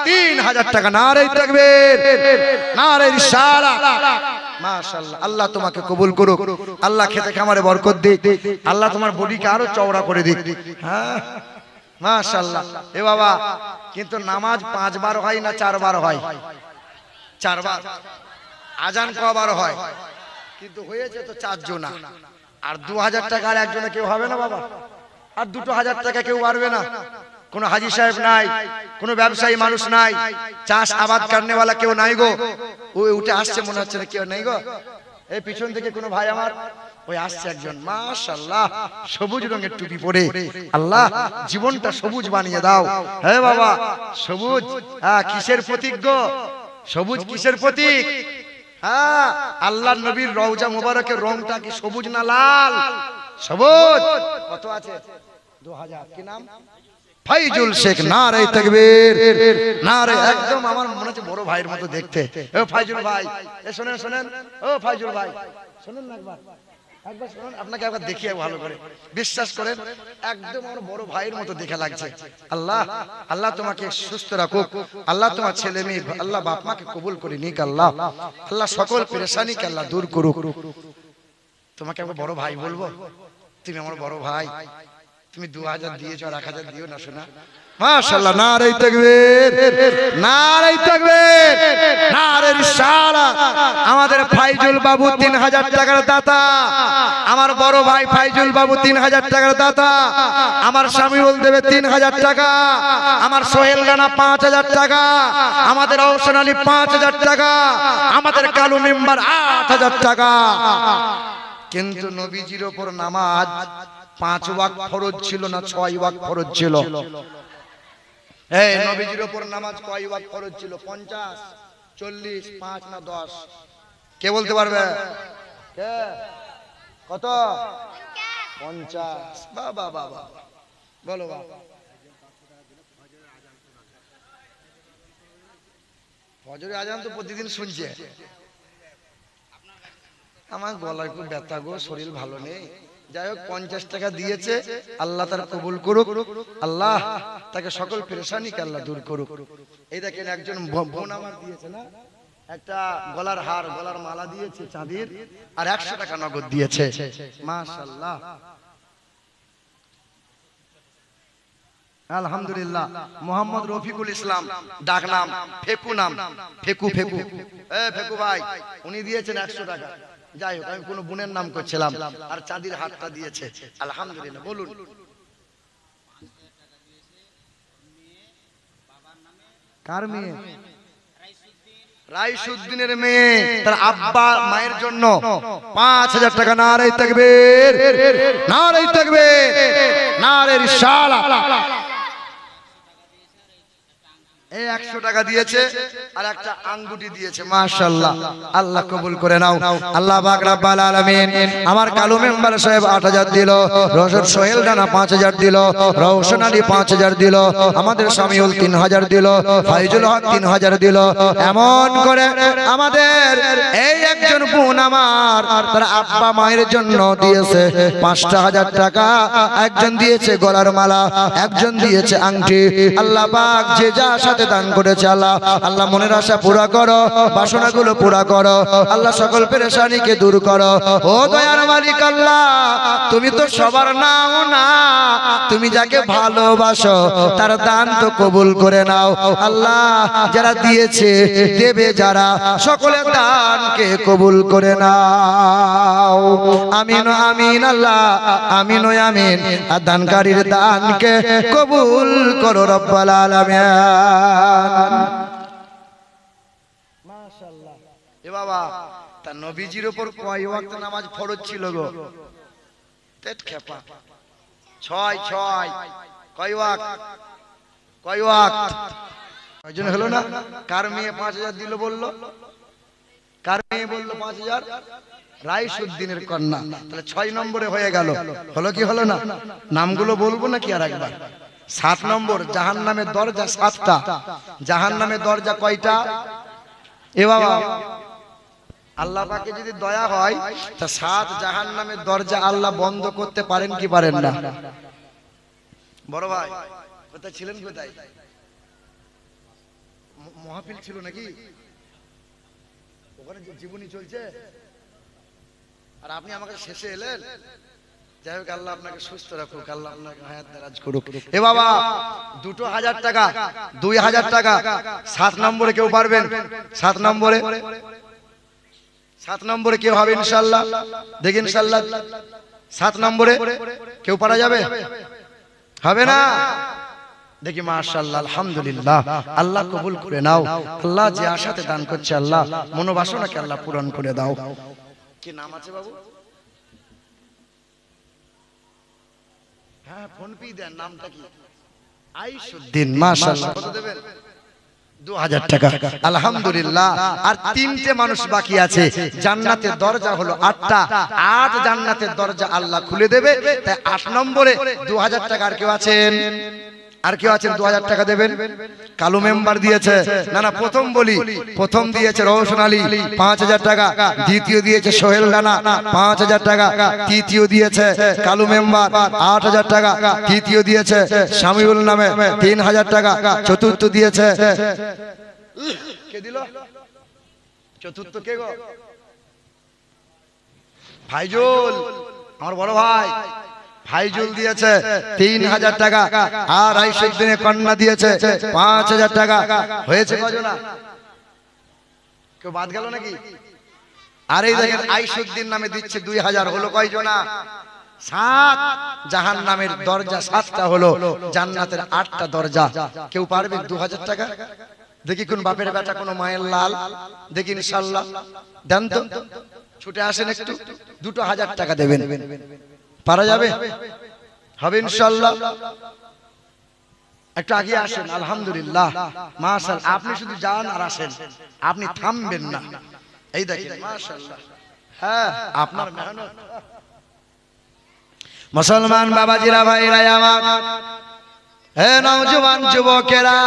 3000 টাকা। নারে তাকবীর, নারে রিসালাত। মাশাআল্লাহ, আল্লাহ তোমাকে কবুল করুক, আল্লাহ খেতে খামারে বরকত দিক, আল্লাহ তোমার বডিকে আরো চওড়া করে দিক। হ্যাঁ মাশাআল্লাহ। এ বাবা, কিন্তু নামাজ 5 বার হয় না 4 বার হয়? 4 বার। আজান কবার হয়? কিন্তু হয়েছে তো 4 জনা। আর 2000 টাকা আর একজনে কেউ হবে না বাবা? আর 2000 টাকা কেউ পারবে না? কোন হাজি সাহেব নাই, কোন ব্যবসায়ী মানুষ নাই, চাষ আবাদ করনেওয়ালা কেউ নাই গো? ওই উঠে আসছে মনে হচ্ছে না কেউ নাই গো? এই পিছন থেকে কোন ভাই আমার ওই আসছে একজন, মাশাআল্লাহ, সবুজ রঙের টুপি পরে। আল্লাহ জীবনটা সবুজ বানিয়ে দাও। হ্যাঁ বাবা, সবুজ কিসের প্রতীক গো? সবুজ কিসের প্রতীক? হ্যাঁ, আল্লাহর নবীর রওজা মুবারকের রংটা কি সবুজ না লাল? সবুজ। কত আছে? 2000। কি নাম? ফাইজুল শেখ। নারে তাকবীর, নারে। একদম আমার মনে হচ্ছে বড় ভাইয়ের মতো দেখতে। ও ফাইজুল ভাই, এ শুনেন শুনেন, ও ফাইজুল ভাই শুনুন না একবার, একবার শুনুন, আপনাকে একবার দেখিয়ে ভালো করে বিশ্বাস করেন, একদম আমার বড় ভাইয়ের মতো দেখে লাগছে। আল্লাহ আল্লাহ তোমাকে সুস্থ রাখুক, আল্লাহ তোমার ছেলে মেয়ে, আল্লাহ বাপ মাকে কবুল করে নিক, আল্লাহ আল্লাহ সকল পেরেশানিকে আল্লাহ দূর করুক। তোমাকে একবার বড় ভাই বলবো, তুমি আমার বড় ভাই, তুমি 2000 দিয়েছো আর 1000 দিও না শোনা। মাশাআল্লাহ। নারে তাকবীর, নারে তাকবীর, নারে রিসালাত। আমাদের ফাইজুল বাবু 3000 টাকার দাতা, আমার বড় ভাই ফাইজুল বাবু 3000 টাকার দাতা, আমার শামিউল দেবে 3000 টাকা, আমার সোহেল রানা 5000 টাকা, আমাদের রওশন আলী 5000 টাকা, আমাদের কালু মেম্বার 8000 টাকা। কিন্তু নবীজির উপর নামাজ 5 ওয়াক্ত ফরজ ছিল না 6 ওয়াক্ত ফরজ ছিল? এই নবীজির উপর নামাজ কয় ওয়াক্ত ফরজ ছিল? 50, 40, 5 না 10? কে বলতে পারবে? কে? কত? 50। বাবা বাবা, বলো বাবা। ফজরের আজান তো প্রতিদিন শুনছে। আমার গলায় খুব ব্যথা গো, শরীর ভালো নেই। যাই হোক 50 টাকা দিয়েছে, আল্লাহ তার কবুল করুক, আল্লাহ তাকে সকল পেরেশানিকে আল্লাহ দূর করুক। এই দেখেন একজন বোন আমার দিয়েছে না, একটা গলার হার, গলার মালা দিয়েছে চাঁদির, আর 100 টাকা নগদ দিয়েছে। মাশাআল্লাহ, আলহামদুলিল্লাহ। মোহাম্মদ রফিকুল ইসলাম, ডাক নাম ফেকু, নাম ফেকু। ফেকু, ফেকু ভাই, উনি দিয়েছেন 100 টাকা। যাই হোক, আমি কোন বোনের নাম করছিলাম, আর চাঁদির হাতটা দিয়েছে, আলহামদুলিল্লাহ। বলুন। কার মেয়ে? রাইসুদ্দিনের মেয়ে, তার আব্বা মায়ের জন্য 5000 টাকা। নারে তাকবীর, নারে তাকবীর, নারে রিসালাত। এই 100 টাকা দিয়েছে আর একটা আঙ্গুটি দিয়েছে। মাশাআল্লাহ, আল্লাহ কবুল করে নাও। আল্লাহ পাক রব্বুল আলামিন আমার কালু মেম্বার সাহেব 8000 দিল, রশদ সোহেল রানা 5000 দিল, রওশন আলী 5000 দিল, আমাদের শামিউল 3000 দিল, ফাইজুল হক 3000 দিল। এমন করে আমাদের এই একজন বোন আমার তার আব্বা মায়ের জন্য দিয়েছে 5000 টাকা, একজন দিয়েছে গলার মালা, একজন দিয়েছে আংটি। আল্লাহ পাক যে যার সাথে আশাতে দান করেছে আল্লাহ, আল্লাহ মনের আশা পুরা করো, বাসনাগুলো পুরা করো আল্লাহ, সকল পেরেশানিকে দূর করো। ও দয়ার মালিক আল্লাহ, তুমি তো সবার নাও না, তুমি যাকে ভালোবাসো তার দান তো কবুল করে নাও আল্লাহ। যারা দিয়েছে দেবে যারা, সকলের দানকে কবুল করে নাও। আমিন আমিন আল্লাহ, আমিন ও আমিন। আর দানকারীর দানকে কবুল করো রব্বুল আলামিন। মাশাআল্লাহ। এ বাবা, তা নবীজির উপর কয় ওয়াক্ত নামাজ ফরজ ছিল গো? তেট খেপা। 6 6 কয় ওয়াক্ত? কয় ওয়াক্ত? কয়জন হলো না? কার মেয়ে 5000 দিল বললো? কার মেয়ে বললো 5000? রাইসুদ্দিনের কন্যা। তাহলে 6 নম্বরে হয়ে গেল। হলো কি হলো না? নামগুলো বলবো নাকি আর একবার? 7 নম্বর, জাহান্নামের দরজা 7টা। জাহান্নামের দরজা কয়টা? এ বাবা, আল্লাহ পাকে যদি দয়া হয় তা 7 জাহান্নামের দরজা আল্লাহ বন্ধ করতে পারেন কি পারেন না? বড় ভাই কোথায় ছিলেন? কোথায় মহাপিল ছিল নাকি? ওখানে জীবনী চলছে আর আপনি আমাকে শেষে এলেন। যাই হোক, আল্লাহ আপনাকে সুস্থ রাখুক, আল্লাহ আপনাকে হায়াত দারাজ করুক। এ বাবা, 2000 টাকা, 2000 টাকা 7 নম্বরে কেউ পারবেন? 7 নম্বরে, 7 নম্বরে কেউ হবে ইনশাআল্লাহ? দেখি ইনশাআল্লাহ 7 নম্বরে কেউ পারা যাবে? হবে না? দেখি মাশাআল্লাহ, আলহামদুলিল্লাহ। আল্লাহ কবুল করে নাও আল্লাহ। যে আশাতে দান করছে আল্লাহ, মনোবাসনাকে আল্লাহ পূরণ করে দাও। কি নাম আছে বাবু? হ্যাঁ, ফোন পে দেন। নামটা কি? আইসুদ্দিন। মাশাআল্লাহ। কত দেবেন? 2000 টাকা। আলহামদুলিল্লাহ। আর 3টে মানুষ বাকি আছে। জান্নাতের দরজা হলো 8টা। 8 জান্নাতের দরজা আল্লাহ খুলে দেবে। তাই 8 নম্বরে 2000 টাকা। আর কেউ আছেন? আর কেউ আছেন 2000 টাকা দেবেন? কালু মেম্বার দিয়েছে। না না, প্রথম বলি, প্রথম দিয়েছে রওশন আলী 5000 টাকা, দ্বিতীয় দিয়েছে সোহেল রানা 5000 টাকা, তৃতীয় দিয়েছে কালু মেম্বার 8000 টাকা, তৃতীয় দিয়েছে শামিউল নামে 3000 টাকা, চতুর্থ দিয়েছে কে দিল? চতুর্থ কে গো? ভাইজুল, আমার বড় ভাই ভাইজুল দিয়েছে 3000 টাকা। আর আইসুদ্দিনের কন্যা দিয়েছে 5000 টাকা। হয়েছে কজনা? কেউ বাদ গেল নাকি? আর এই দেখেন আইসুদ্দিন নামে দিচ্ছে 2000। হলো কয়জনা? 7। জাহান্নামের দরজা 7টা হলো, জান্নাতের 8টা দরজা। কেউ পারবে 2000 টাকা? দেখি কোন বাপের বেটা, কোন মায়ের লাল, দেখি ইনশাআল্লাহ দেন তো। ছুটে আসেন একটু, 2000 টাকা দেবেন। পারা যাবে? হবে ইনশাআল্লাহ। একটু আগে আসেন। আলহামদুলিল্লাহ, মাশাআল্লাহ। আপনি শুধু যান আর আসেন, আপনি থামবেন না। এই দেখেন মাশাআল্লাহ। হ্যাঁ, আপনার মেহনত। মুসলমান বাবাজিরা, ভাইরা আমার, হে নওজওয়ান যুবকেরা,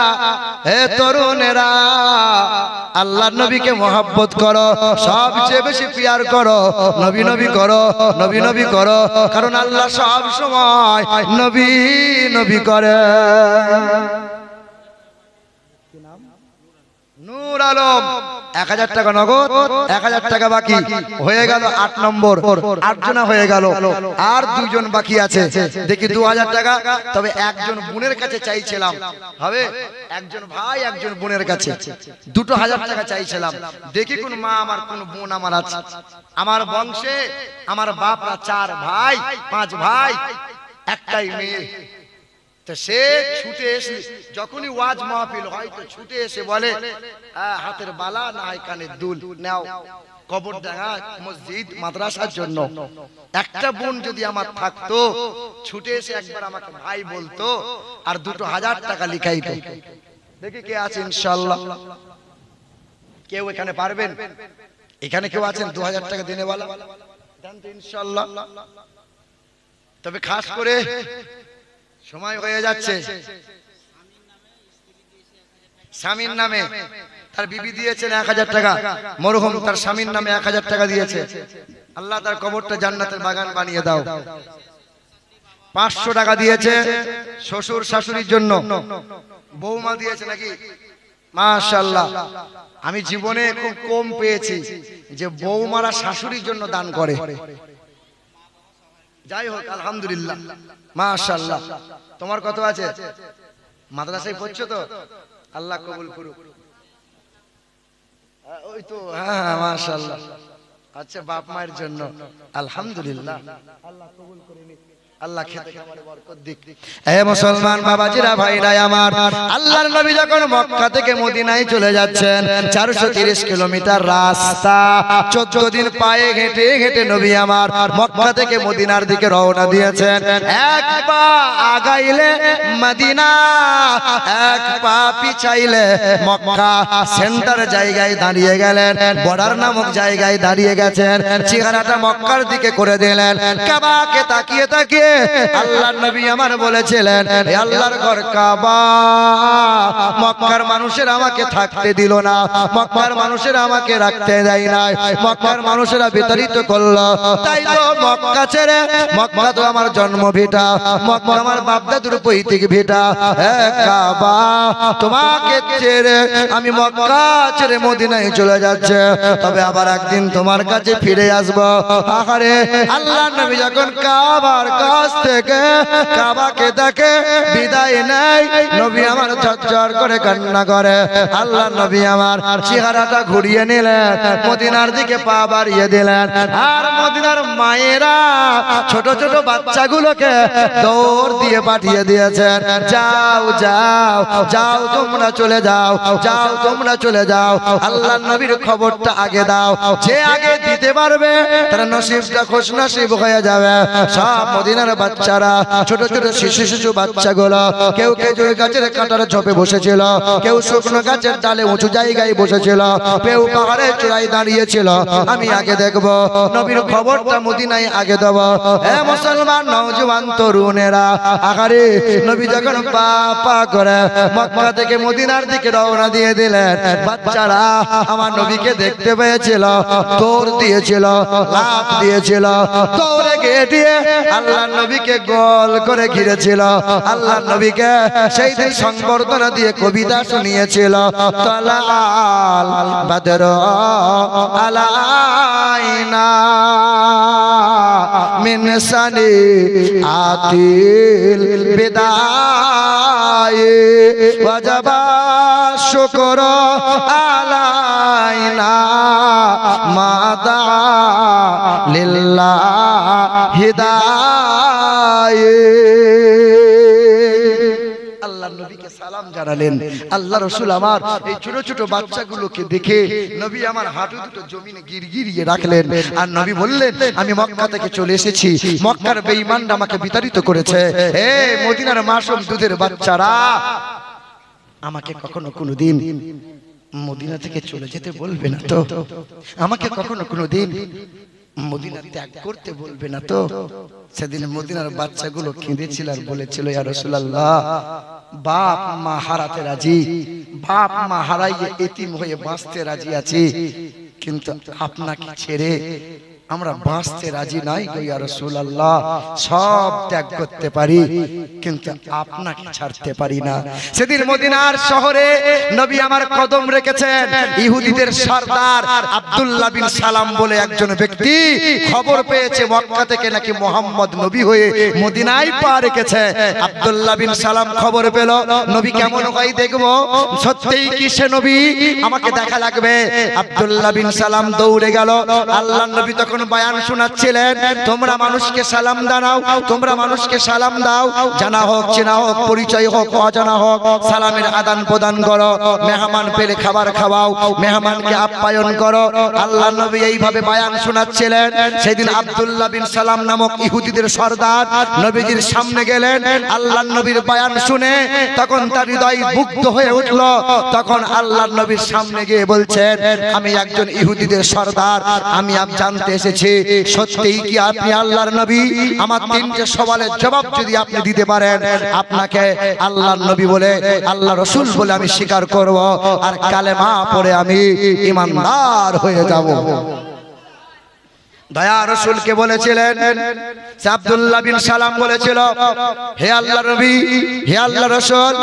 হে তরুণেরা, আল্লাহর নবীকে মহব্বত করো, সবচেয়ে বেশি প্যার করো, নবী নবী করো, নবী নবী করো। কারণ আল্লাহ সব সময় নবী নবী করে। নূর আলম 1000 টাকা নগদ, 1000 টাকা বাকি। হয়ে গেল 8 নম্বর। 8 জনা হয়ে গেল। আর 2 জন বাকি আছে। দেখি 2000 টাকা। তবে একজন বোনের কাছে চাইছিলাম, হবে? একজন ভাই, একজন বোনের কাছে 2000 টাকা চাইছিলাম। দেখি কোন মা আমার, কোন বোন আমার আছে। আমার বংশে আমার বাপরা 4 ভাই, 5 ভাই, একটাই মেয়ে। তো সে ছুটে এসে, যখনই ওয়াজ মাহফিল হয় তো ছুটে এসে বলে, হাতের বালা না হয় কানের দুল নাও, কবরডাঙ্গা মসজিদ মাদ্রাসার জন্য। একটা বোন যদি আমার থাকতো, ছুটে এসে একবার আমাকে ভাই বলতো, আর 2000 টাকা লিখাইতো। দেখি কে আছে ইনশাআল্লাহ। কেউ এখানে পারবেন? এখানে কেউ আছেন 2000 টাকা দেনেওয়ালা? দেন তো ইনশাআল্লাহ। তবে খাস করে সময় হয়ে যাচ্ছে। স্বামীর নামে তার বিবি দিয়েছেন 1000 টাকা, মরহুম তার স্বামীর নামে 1000 টাকা দিয়েছে। আল্লাহ তার কবরটা জান্নাতের বাগান বানিয়ে দাও। 500 টাকা দিয়েছে শ্বশুর শাশুড়ির জন্য, বৌমা দিয়েছে নাকি? মাশাআল্লাহ। আমি জীবনে খুব কম পেয়েছি যে বৌমারা শাশুড়ির জন্য দান করে। যাই হোক আলহামদুলিল্লাহ, মাশাআল্লাহ। তোমার কত আছে? মাদ্রাসায় পড়ছো তো? আল্লাহ কবুল করুক। ওই তো, হ্যাঁ মাশাআল্লাহ। আচ্ছা, বাপ মায়ের জন্য আলহামদুলিল্লাহ, আল্লাহ কবুল করে নিক, আল্লাহ খেতে খামারে বরকত দিক। হে মুসলমান বাবাজিরা, ভাইরা আমার, আল্লাহর নবী যখন মক্কা থেকে মদিনায় চলে যাচ্ছেন, 430 কিলোমিটার রাস্তা, 14 দিন পায়ে হেঁটে হেঁটে নবী আমার মক্কা থেকে মদিনার দিকে রওনা দিয়েছেন। এক পা আগাইলে মদিনা, এক পা পিছাইলে মক্কা। সেন্টার জায়গায় দাঁড়িয়ে গেলেন, বর্ডার নামক জায়গায় দাঁড়িয়ে গেছেন, চেহারাটা মক্কার দিকে করে দিলেন। কাবাকে তাকিয়ে তাকিয়ে আল্লাহর নবী আমার বলেছিলেন, হে আল্লাহর ঘর কাবা, মক্কার মানুষের আমাকে থাকতে দিল না, মক্কার মানুষের আমাকে রাখতে দেয় নাই, মক্কার মানুষেরা বিতাড়িত করলো, তাই তো মক্কা ছেড়ে, মক্কা তো আমার জন্ম ভিটা, মক্কা আমার বাপ দাদুর পৈতৃক ভিটা, হে কাবা তোমাকে ছেড়ে আমি মক্কা ছেড়ে মদিনায় চলে যাচ্ছে, তবে আবার একদিন তোমার কাছে ফিরে আসবো। আহারে, আল্লাহর নবী যখন কাবার কাছ থেকে কাবাকে দেখে বিদায় নেয়, নবী আমার ঝরঝর করে কান্না করে। আল্লাহর নবী আমার চেহারাটা ঘুরিয়ে নিলেন, মদিনার দিকে পা বাড়িয়ে দিলেন, আর মদিনার মায়েরা ছোট ছোট বাচ্চাগুলোকে দৌড় দিয়ে পাঠিয়ে দিয়েছেন, যাও যাও যাও তোমরা চলে যাও, যাও তোমরা চলে যাও। আল্লাহর নবীর খবরটা আগে দাও, যে আগে দিতে পারবে তার নসিবটা খুশ নসিব হয়ে যাবে। সব মদিনার বাচ্চারা, ছোট ছোট শিশু বাচ্চাগুলো, কেউ খেজুর গাছের কাঁটার ঝোপে বসেছিল, কেউ শুকনো গাছের ডালে উঁচু জায়গায় বসেছিল, কেউ পাহাড়ের চূড়ায় দাঁড়িয়েছিল। আমি আগে দেখবো, নবীর খবরটা মদিনায় আগে দেব। হে মুসলমান নওজোয়ান তরুণেরা, আহারে, নবী যখন পা পা করে মক্কা থেকে মদিনার দিকে রওনা দিয়ে দিলেন, বাচ্চারা আমার নবীকে দেখতে পেয়েছিল, দৌড় দিয়েছিল, লাফ দিয়েছিল, দৌড়ে গিয়ে দিয়ে আল্লাহর নবীকে গোল করে ঘিরেছিল। আল্লাহর নবীকে সেই দিন সংবর্ধনা দিয়ে কবিতা শুনিয়েছিল, তালাল বাদর আলাইনা মিন সানি আতিল বিদায় ওয়াজাবা শুকর আলাইনা মাদা লিল্লাহ হিদায়ে। আল্লাহর নবীকে সালাম জানালেন। আল্লাহ রাসূল আমার এই ছোট ছোট বাচ্চাগুলোকে দেখে নবী আমার হাঁটু দুটো জমিনে গিরগিরিয়ে রাখলেন, আর নবী বললেন, আমি মক্কা থেকে চলে এসেছি, মক্কার বেঈমানরা আমাকে বিতাড়িত করেছে। হে মদিনার মাসুম দুধের বাচ্চারা, আমাকে কখনো কোনোদিন মদিনা থেকে চলে যেতে বলবে না তো, আমাকে কখনো কোনোদিন মদিনা ত্যাগ করতে বলবে না তো। সেদিন মদিনার বাচ্চাগুলো কেঁদেছিল আর বলেছিল, ইয়া রাসূলুল্লাহ, বাপ মা হারাতে রাজি, বাপ মা হারাইয়ে এতিম হয়ে বাঁচতে রাজি আছি, কিন্তু আপনাকে ছেড়ে আমরা বাঁচতে রাজি নাই গো ইয়া রাসূলুল্লাহ। সব ত্যাগ করতে পারি কিন্তু আপনাকে ছাড়তে পারি না। সেদিন মদিনার শহরে নবী আমার কদম রেখেছেন। ইহুদিদের সরদার আব্দুল্লাহ বিন সালাম বলে একজন ব্যক্তি খবর পেয়েছে মক্কা থেকে নাকি মুহাম্মদ নবী হয়ে মদিনায় পা রেখেছে। আব্দুল্লাহ বিন সালাম খবর পেল, নবী কেমন হয় দেখবো, সত্যিই কি সে নবী, আমাকে দেখা লাগবে। আব্দুল্লাহ বিন সালাম দৌড়ে গেল। আল্লাহর নবী তখন বয়ান শোনাচ্ছিলেন, তোমরা মানুষকে সালাম দাও, তোমরা মানুষকে সালাম দাও, জানা হোক চেনা হোক পরিচয় হোক অজানা হোক, সালামের আদান প্রদান করো, মেহমান পেলে খাবার খাওয়াও, মেহমানকে আপ্যায়ন করো। আল্লাহর নবী এইভাবে বয়ান শোনাচ্ছিলেন। সেদিন আব্দুল্লাহ বিন সালাম নামক ইহুদিদের সরদার নবীজির সামনে গেলেন। আল্লাহর নবীর বয়ান শুনে তখন তার হৃদয় মুগ্ধ হয়ে উঠল। তখন আল্লাহর নবীর সামনে গিয়ে বলছেন, আমি একজন ইহুদিদের সরদার, আমি জানতে এসেছি সত্যিই কি আপনি আল্লাহর নবী? আমার তিনটে সওয়ালের জবাব যদি আপনি দিতে পারেন, আপনাকে আল্লাহর নবী বলে, আল্লাহ রাসূল বলে আমি স্বীকার করব, আর কালেমা পড়ে আমি ঈমানদার হয়ে যাব। দয়া রাসূলকে বলেছিলেন, আব্দুল্লাহ বিন সালাম বলেছিল, হে আল্লাহর নবী, হে আল্লাহর রাসূল,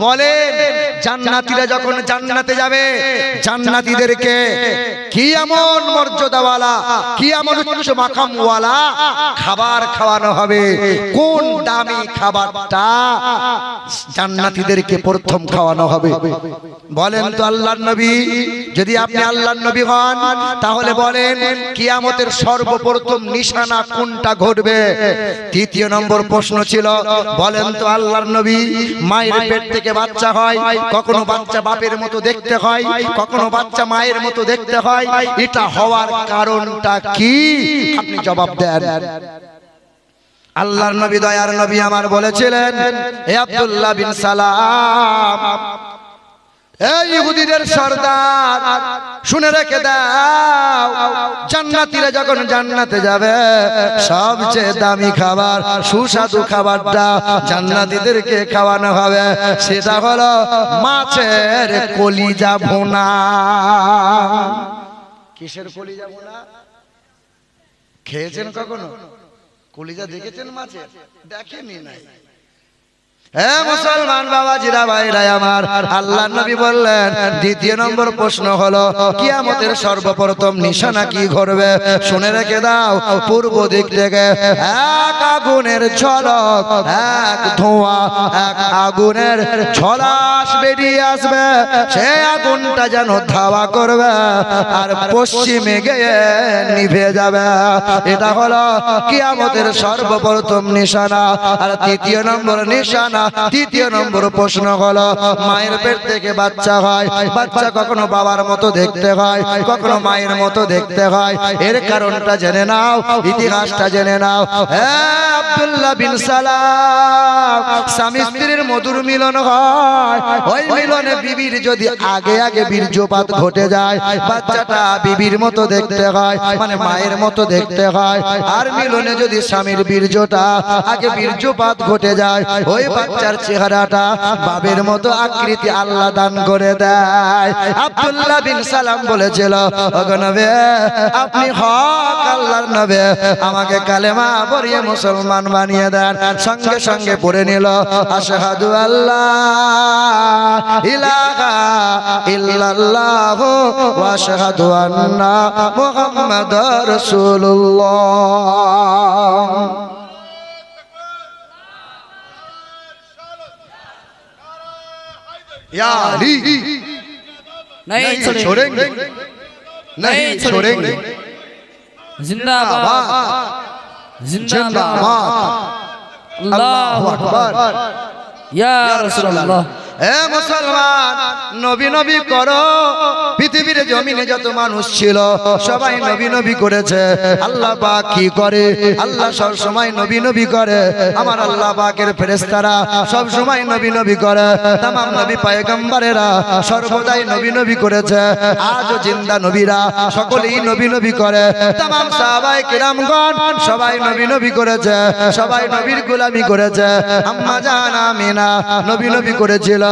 বলেন জান্নাতীরা যখন জান্নাতে যাবে জান্নাতীদেরকে কি এমন মর্যাদাওয়ালা, কি এমন উচ্চ মাকামওয়ালা খাবার খাওয়ানো হবে, কোন দামি খাবারটা জান্নাতীদেরকে প্রথম খাওয়ানো হবে? বলেন তো আল্লাহর নবী, যদি আপনি আল্লাহর নবী হন তাহলে বলেন কিয়ামতের সর্বপ্রথম নিশানা কোনটা ঘটবে? তৃতীয় নম্বর প্রশ্ন ছিল, বলেন তো আল্লাহর নবী, মায়ের পেট থেকে বাচ্চা হয়, কখনো বাচ্চা বাপের মতো দেখতে হয়, কখনো বাচ্চা মায়ের মতো দেখতে হয়, এটা হওয়ার কারণটা কি? আপনি জবাব দেন। আল্লাহর নবী, দয়ার নবী আমার বলেছিলেন, হে আব্দুল্লাহ বিন সালাম, এই ইহুদিদের সর্দার, শুনে রেখে দাও, জান্নাতীরা যখন জান্নাতে যাবে সবচেয়ে দামি খাবার, সুস্বাদু খাবারটা জান্নাতীদেরকে খাওয়ানো হবে, সেটা হলো মাছের কলিজা ভুনা। কিসের কলিজা ভুনা? খেয়েছেন কখনো? কলিজা দেখেছেন মাছের? দেখেনই নাই। হে মুসলমান বাবাজিরা, ভাইরা আমার, আল্লাহর নবী বললেন দ্বিতীয় নম্বর প্রশ্ন হলো কিয়ামতের সর্বপ্রথম নিশানা কি ঘটবে? শুনে রেখে দাও, পূর্ব দিক থেকে এক আগুনের ঝলক, এক ধোঁয়া, এক আগুনের ঝলাস বেরিয়ে আসবে, সেই আগুনটা যেন ধাওয়া করবে আর পশ্চিমে গিয়ে নিভে যাবে। এটা হলো কিয়ামতের সর্বপ্রথম নিশানা। আর তৃতীয় নম্বর নিশানা, তৃতীয় নম্বর প্রশ্ন হলো মায়ের পেট থেকে বাচ্চা হয়, বাচ্চা কখনো বাবার মতো দেখতে হয়, কখনো মায়ের মতো দেখতে হয়। এর কারণটা জেনে নাও, ইতিহাসটা জেনে নাও। হ্যাঁ, আব্দুল্লাহ বিন সালাম, স্বামী স্ত্রীর মধুর মিলন হয়, ওই মিলনে বিবির যদি আগে আগে বীর্যপাত ঘটে যায়, বাচ্চাটা বিবির মতো দেখতে হয়, মানে মায়ের মতো দেখতে হয়। আর মিলনে যদি স্বামীর বীর্যটা আগে বীর্যপাত ঘটে যায়, ওই বাচ্চার চেহারাটা বাবের মতো আকৃতি আল্লাহ দান করে দেয়। আব্দুল্লাহ বিন সালাম বলেছিল, ওগো নবী, আপনি হক আল্লাহর নবী, আমাকে কালেমা পড়িয়ে মুসলমান বানিয়ে দেন। সঙ্গে সঙ্গে পড়ে নিল, আশহাদু আল্লাহ ইলাহা ইল্লাল্লাহ ওয়া আশহাদু আন্না মুহাম্মাদার রাসূলুল্লাহ। या अली नहीं छोड़ेंगे, नहीं छोड़ेंगे, जिंदाबाद जिंदाबाद, अल्लाहु अकबर, या रसूलुल्लाह। এ মুসলমান, নবী নবী করো। পৃথিবীর জমিনে যত মানুষ ছিল সবাই নবী নবী করেছে। আল্লাহ পাক কি করে? আল্লাহ সব সময় নবী নবী করে। আমার আল্লাহ পাকের ফেরেশতারা সব সময় নবী নবী করে। तमाम নবী পয়গম্বরেরা সর্বদাই নবী নবী করেছে। আজও জিন্দা নবীরা সকলেই নবী নবী করে। तमाम সাহাবায়ে কিরামগণ সবাই নবী নবী করেছে, সবাই নবীর গোলামি করেছে। আম্মা জান আমিনা নবী নবী করেছিল,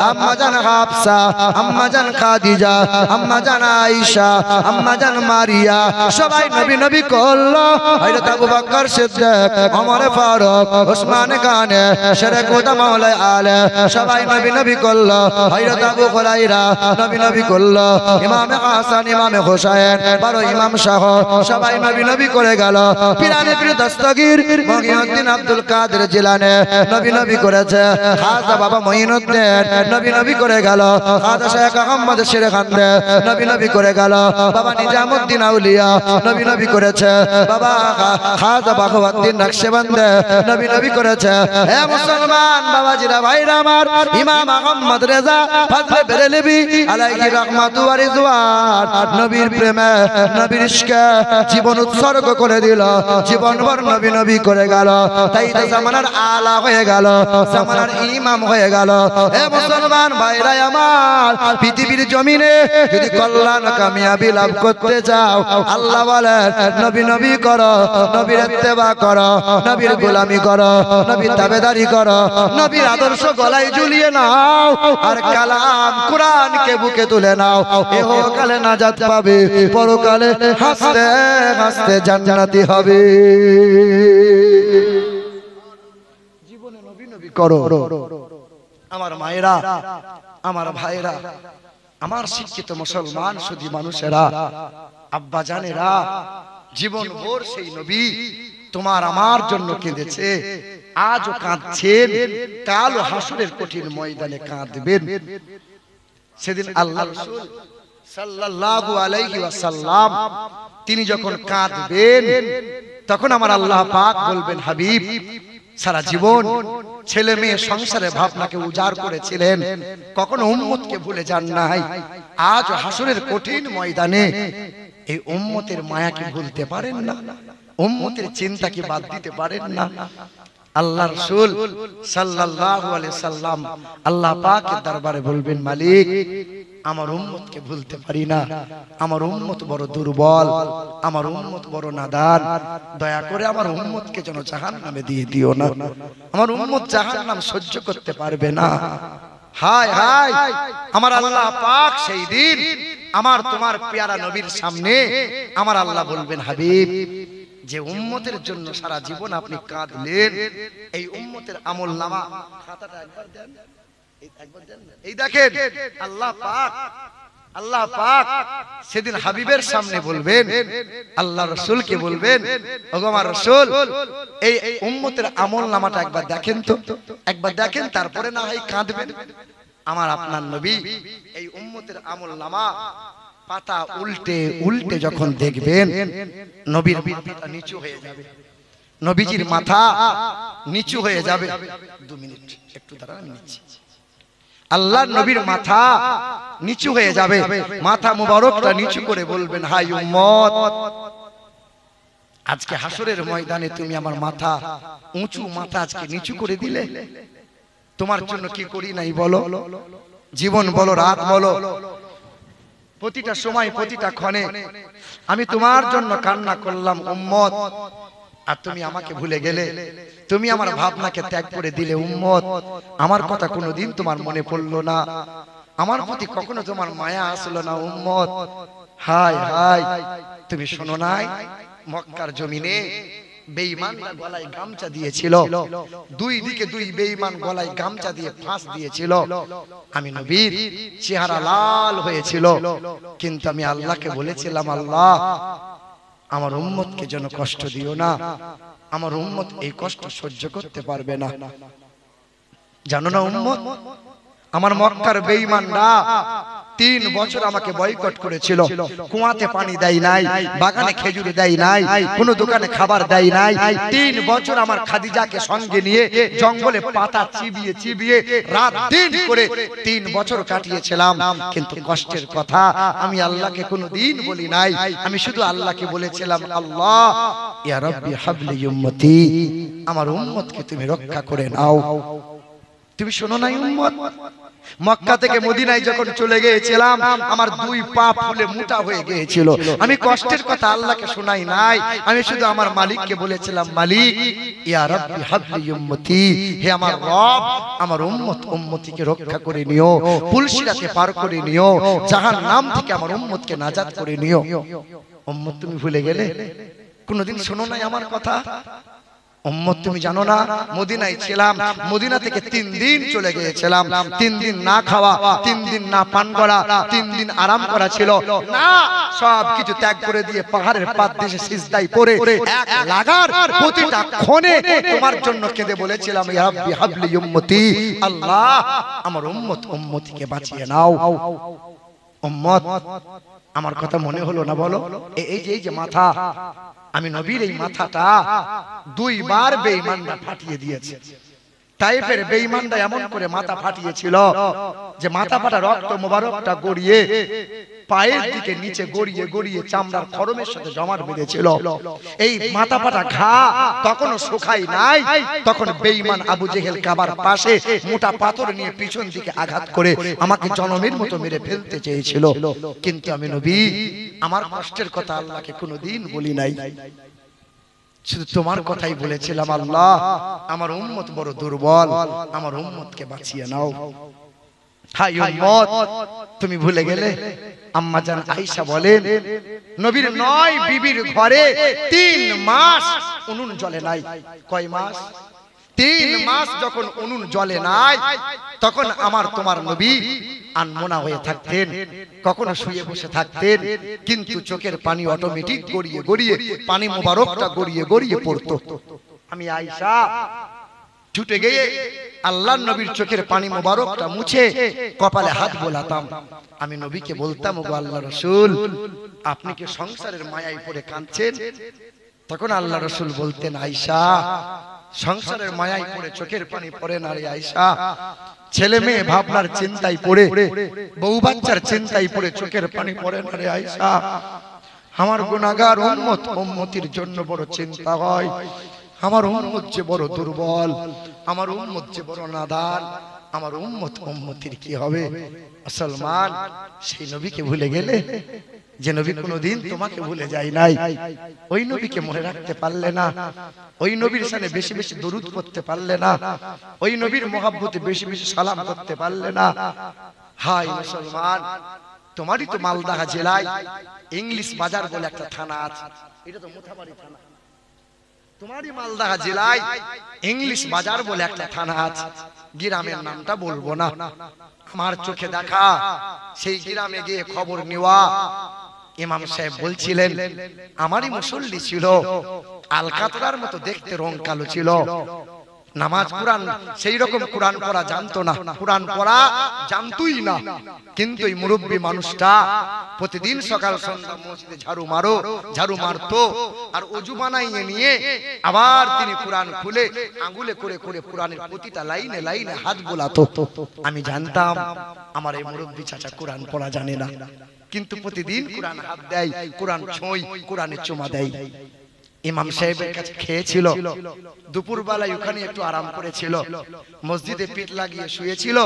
আম্মা জান হাফসা, আম্মা জান খাদিজা, আম্মা জান আয়েশা, আম্মা জান মারিয়া সবাই নবী নবী করলো। হযরত আবু বকর সিদ্দিক, ওমর ফারুক, ওসমান গনি, শরীক ওদা মাওলানা আলে সবাই নবী নবী করলো। হযরত আবু হুরায়রা নবী নবী করলো। ইমাম হাসান, ইমাম হুসাইন, বড় ইমাম শাহ সবাই নবী নবী করে গেল। পিরানে পীর দস্তগীর মহিউদ্দিন আব্দুল কাদের জিলানী নবী নবী করেছে। খাজা বাবা মঈনুদ্দিন নবী নবী করে গেল। খাজা শেখ আহমদ শেরখান্দে নবী নবী করে গেল। বাবা নিজামউদ্দিন আউলিয়া নবী নবী করেছে। বাবা খাজা বাখওয়াদ্দিন নকশবন্দি নবী নবী করেছে। হে মুসলমান বাবাজিরা, ভাইরা আমার, ইমাম আহমদ রেজা ফজলে বেরেলভী আলাইহি রাহমাতু ওয়া রিজওয়ান নবীর প্রেমে, নবীর ইশকে জীবন উৎসর্গ করে দিল। জীবনভর নবী নবী করে গেল। তাই তো জামানার আলা হয়ে গেল, জামানার ইমাম হয়ে গেল। হে মুসলমান ভাইরা আমার, পৃথিবীর জমিনে যদি কল্যাণ কামিয়াবি লাভ করতে চাও, আল্লাহ বলেন নবী নবী করো, নবীর ইত্তেবা করো, নবীর গোলামি করো, নবীর তাবেদারি করো, নবীর আদর্শ গলায় ঝুলিয়ে নাও, আর কালাম কোরআনকে বুকে তুলে নাও। ইহকালে নাজাত পাবে, পরকালে হাসতে হাসতে জান্নাতি হবে। জীবনে নবী নবী করো। আমার মায়েরা, আমার ভাইরা, আমার শিক্ষিত মুসলমান শুধু মানুষেরা, আব্বা জানেরা, জীবন ভোর সেই নবী তোমার আমার জন্য কেঁদেছে, আজও কাঁদছেন, কালও হাসরের কঠিন ময়দানে কাঁদবেন। সেদিন আল্লাহ রাসূল সাল্লাল্লাহু আলাইহি ওয়াসাল্লাম তিনি যখন কাঁদবেন, তখন আমার আল্লাহ পাক বলবেন, হাবিব সারা জীবন ছেলে মেয়ে সংসারে ভাবনাকে উজাড় করেছিলেন, কখনো উম্মতকে ভুলে যান নাই। আজ হাসরের কঠিন ময়দানে এই উম্মতের মায়াকে ভুলতে পারেন না, উম্মতের চিন্তা কি বাদ দিতে পারেন না। আল্লাহ রাসূল সাল্লাল্লাহু আলাইহি সাল্লাম আল্লাহ পাকের দরবারে বলবেন, মালিক আমার উম্মতকে ভুলতে পারি না, আমার উম্মত বড় দুর্বল, আমার উম্মত বড় নাদান, দয়া করে আমার উম্মতকে যেন জাহান্নামে দিয়ে দিও না, আমার উম্মত জাহান্নাম সহ্য করতে পারবে না। হায় হায়, আমার আল্লাহ পাক সেই দিন আমার তোমার পেয়ারা নবীর সামনে আমার আল্লাহ বলবেন, হাবিব যে উম্মতের জন্য সারা জীবন আপনি কাঁদলেন, এই উম্মতের আমলনামা খাতাটা একবার দেন, এই দেখেন। আল্লাহ পাক সেদিন হাবিবের সামনে বলবেন, আল্লাহ রাসূলকে বলবেন, ওগো আমার রাসূল এই উম্মতের আমলনামাটা একবার দেখেন তো, একবার দেখেন, তারপরে না হয় কাঁদবেন। আমার আপনার নবী এই উম্মতের আমলনামা পাতা উল্টে উল্টে যখন দেখবেন, নবীর মাথাটা নিচু হয়ে যাবে, নবীজির মাথা নিচু হয়ে যাবে। 2 মিনিট একটু দাঁড়ান, আমি নিচ্ছি। আল্লাহর নবীর মাথা নিচু হয়ে যাবে, মাথা মুবারকটা নিচু করে বলবেন, হাই উম্মত, আজকে হাসরের ময়দানে তুমি আমার মাথা উঁচু, মাথা আজকে নিচু করে দিলে, তোমার জন্য কি করি নাই বলো? জীবন বলো, রাত বলো, প্রতিটা সময় প্রতিটা ক্ষণে আমি তোমার জন্য কান্না করলাম উম্মত, আর তুমি আমাকে ভুলে গেলে, তুমি আমার ভাবনাকে ত্যাগ করে দিলে উম্মত, আমার কথা কোনোদিন তোমার মনে পড়লো না, আমার প্রতি কখনো তোমার মায়া আসলো না উম্মত। হায় হায়, তুমি শোনো নাই মক্কার জমিনে বেঈমানরা গলায় গামছা দিয়েছিল, দুই দিকে দুই বেঈমান গলায় গামছা দিয়ে ফাঁস দিয়েছিল, আমি নবীর চেহারা লাল হয়েছিল, কিন্তু আমি আল্লাহকে বলেছিলাম, আল্লাহ আমার উম্মতকে যেন কষ্ট দিও না, আমার উম্মত এই কষ্ট সহ্য করতে পারবে না। জানো না উম্মত, আমার মক্কার বেঈমানরা 3 বছর আমাকে বয়কট করেছিল, কুয়াতে পানি দেয় নাই, বাগানে খেজুর দেয় নাই, কোনো দোকানে খাবার দেয় নাই। 3 বছর আমার খাদিজাকে সঙ্গে নিয়ে জঙ্গলে পাতা চিবিয়ে চিবিয়ে রাত দিন করে 3 বছর কাটিয়েছিলাম, কিন্তু কষ্টের কথা আমি আল্লাহকে কোনোদিন বলি নাই। আমি শুধু আল্লাহকে বলেছিলাম, আল্লাহ ইয়া রাব্বি হাবলি উম্মতি, আমার উম্মতকে তুমি রক্ষা করে নাও। তুমি শোনো নাই উম্মত, মক্কা থেকে মদিনায় যখন চলে গিয়েছিলাম, আমার 2 পা ফুলে মোটা হয়ে গিয়েছিল, আমি কষ্টের কথা আল্লাহকে শোনাই নাই, আমি শুধু আমার মালিককে বলেছিলাম, মালিক ইয়া রাব্বি হাবলি উম্মতি, হে আমার রব আমার উম্মত উম্মতিকে রক্ষা করে নিও, পুলসিরাতে পার করে নিও, জাহান্নাম থেকে আমার উম্মতকে নাজাত করে নিও। উম্মত তুমি ভুলে গেলে, কোনোদিন শোনো নাই আমার কথা? উম্মত তুমি জানো না, মদিনায় ছিলাম, মদিনা থেকে 3 দিন চলে গিয়েছিলাম, 3 দিন না খাওয়া, 3 দিন না পান করা, 3 দিন আরাম করা ছিল না, সব কিছু ত্যাগ করে দিয়ে পাহাড়ের পাদ দেশে সিজদায় পড়ে এক লাগার প্রতিটা ক্ষণে তোমার জন্য কেঁদে বলেছিলাম, ইয়া রাব্বি হাবলি উম্মতি, আল্লাহ আমার উম্মত উম্মতিকে বাঁচিয়ে নাও। উম্মত আমার কথা মনে হলো না বলো? এই যে মাথা, আমি নবীর এই মাথাটা 2 বার বেঈমানরা ফাটিয়ে দিয়েছে, তাইফের বেঈমানরা এমন করে মাথা ফাটিয়েছিল যে মাথা ফাটা রক্ত মোবারকটা গড়িয়ে পায়ের দিকে নিচে গড়িয়ে গড়িয়ে চামড়ার খরমের সাথে জমাট বেঁধেছিল। এই মাথা ফাটা ঘা তখনও শুকায় নাই, তখন বেঈমান আবু জেহেল কাবার পাশে মোটা পাথর নিয়ে পিছন দিকে আঘাত করে আমাকে জনমের মতো মেরে ফেলতে চেয়েছিল। কিন্তু আমি নবী আমার কষ্টের কথা আল্লাহকে কোনোদিন বলি নাই, শুধু তোমার কথাই বলেছিলাম, আল্লাহ আমার উম্মত বড় দুর্বল, আমার উম্মতকে বাঁচিয়ে নাও। হাই উম্মত, তুমি ভুলে গেলে? আম্মা জান আয়েশা বলেন, নবীর 9 বিবির ঘরে 3 মাস উনুন জ্বলে নাই। কয় মাস? 3 মাস যখন উনুন জ্বলে নাই, তখন আমার তোমার নবী আনমনা হয়ে থাকতেন, কখনো শুয়ে বসে থাকতেন, কিন্তু চোখের পানি অটোমেটিক গড়িয়ে গড়িয়ে পানি মোবারকটা গড়িয়ে গড়িয়ে পড়তো। আমি আয়েশা ছুটে গিয়ে আল্লাহর নবীর চোখের পানি মোবারকটা মুছে কপালে হাত বোলাতাম। আমি নবীকে বলতাম, ওগো আল্লাহর রাসূল, আপনি কি সংসারের মায়ায় পড়ে কাঁদছেন? তখন আল্লাহ রাসূল বলতেন, আয়েশা, সংসারের মায়ায় পড়ে চোখের পানি পড়ে না রে আয়েশা, ছেলে মেয়ে ভাবনার চিন্তায় পড়ে, বউ বাচ্চার চিন্তায় পড়ে চোখের পানি পড়ে না রে আয়েশা। আমার গুনাহগার উম্মত উম্মতির জন্য বড় চিন্তা হয়। আমার উম্মত যে বড় দুর্বল, আমার উম্মত যে বড় নাদান, আমার উম্মত উম্মতির কি হবে? মুসলমান, সেই নবীকে ভুলে গেলে যে নবী কোনোদিন তোমাকে ভুলে যায় নাই, ওই নবীকে মনে রাখতে পারলে না, ওই নবীর সামনে বেশি বেশি দরুদ পড়তে পারলে না, ওই নবীর মহব্বতে বেশি বেশি সালাম করতে পারলে না। হাই মুসলমান, তোমারই তো মালদা জেলায় ইংলিশ বাজার বলে একটা থানা আছে, এটা তো মোথাবাড়ি থানা। তোমারই মালদা জেলায় ইংলিশ বাজার বলে একটা থানা আছে, গ্রামের নামটা বলবো না। আমার চোখে দেখা সেই গ্রামে গিয়ে খবর নেওয়া, ইমাম সাহেব বলছিলেন, আমারই মুসল্লি ছিল, আলকাতরার মতো দেখতে, রং কালো ছিল, নামাজ কোরআন সেই রকম কোরআন পড়া জানতো না, কোরআন পড়া জানতোই না, কিন্তু এই মুরব্বী মানুষটা প্রতিদিন সকাল সন্ধ্যা মসজিদে ঝাড়ু মারতো, আর ওযু বানাইয়ে নিয়ে আবার তিনি কোরআন খুলে আঙ্গুলে করে করে কোরআনের প্রতিটা লাইনে লাইনে হাত বোলাতো। আমি জানতাম আমার এই মুরব্বী চাচা কোরআন পড়া জানে না, কিন্তু প্রতিদিন কোরআন হাত দেয়, কোরআন ছোঁয়, কোরআনে চুমা দেয়। ইমাম সাহেবের কাছে খেয়েছিল, দুপুর বেলায় ওখানে একটু আরাম করেছিল, মসজিদে পিঠ লাগিয়ে শুয়েছিল।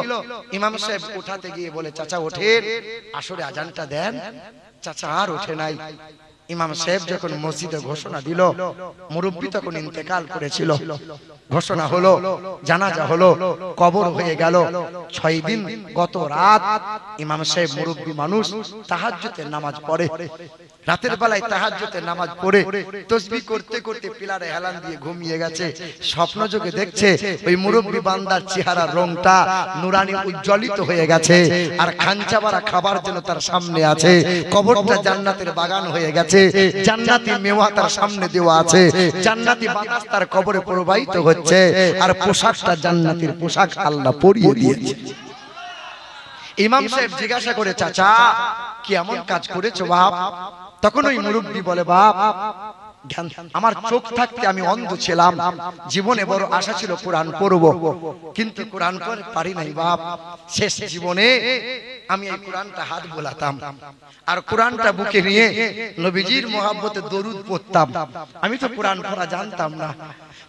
ইমাম সাহেব উঠাতে গিয়ে বলে, চাচা ওঠেন, আসরে আজানটা দেন। চাচা আর ওঠে নাই। ইমাম সাহেব যখন মসজিদে ঘোষণা দিল, মুরব্বী তখন ইন্তেকাল করেছিল, ঘোষণা হলো, জানাজা হলো, কবর হয়ে গেল। 6 দিন গত রাত ইমাম সাহেব মুরব্বী মানুষ তাহাজ্জুদের নামাজ পড়ে, রাতের বেলায় তাহাজ্জুদের নামাজ পড়ে তাসবিহ করতে করতে পিলারে হেলান দিয়ে ঘুমিয়ে গেছে। স্বপ্ন যোগে দেখছে ওই মুরব্বী বান্দার চেহারার রংটা নুরানি উজ্জ্বলিত হয়ে গেছে, আর খাঞ্চাবারা খাবার যেন তার সামনে আছে, কবরটা জান্নাতের বাগান হয়ে গেছে, জান্নাতি মেওয়া তার সামনে দেওয়া আছে, জান্নাতি বাতাস তার কবরে প্রবাহিত হচ্ছে, আর পোশাকটা জান্নাতের পোশাক আল্লাহ পরিয়ে দিয়েছে। ইমাম সাহেব জিজ্ঞাসা করে, চাচা কি এমন কাজ করেছো বাপ? তখন ওই মুরব্বী বলে, বাপ আমার চোখ থাকতে আমি অন্ধ ছিলাম, জীবনে বড় আশা ছিল কোরআন পড়বো, কিন্তু কোরআন পড়তে পারি নাই বাপ। শেষ জীবনে আমি এই কোরআনটা হাত বোলাতাম, আর কোরআনটা বুকে নিয়ে নবীজির মহব্বতে দরুদ পড়তাম। আমি তো কোরআন পড়া জানতাম না,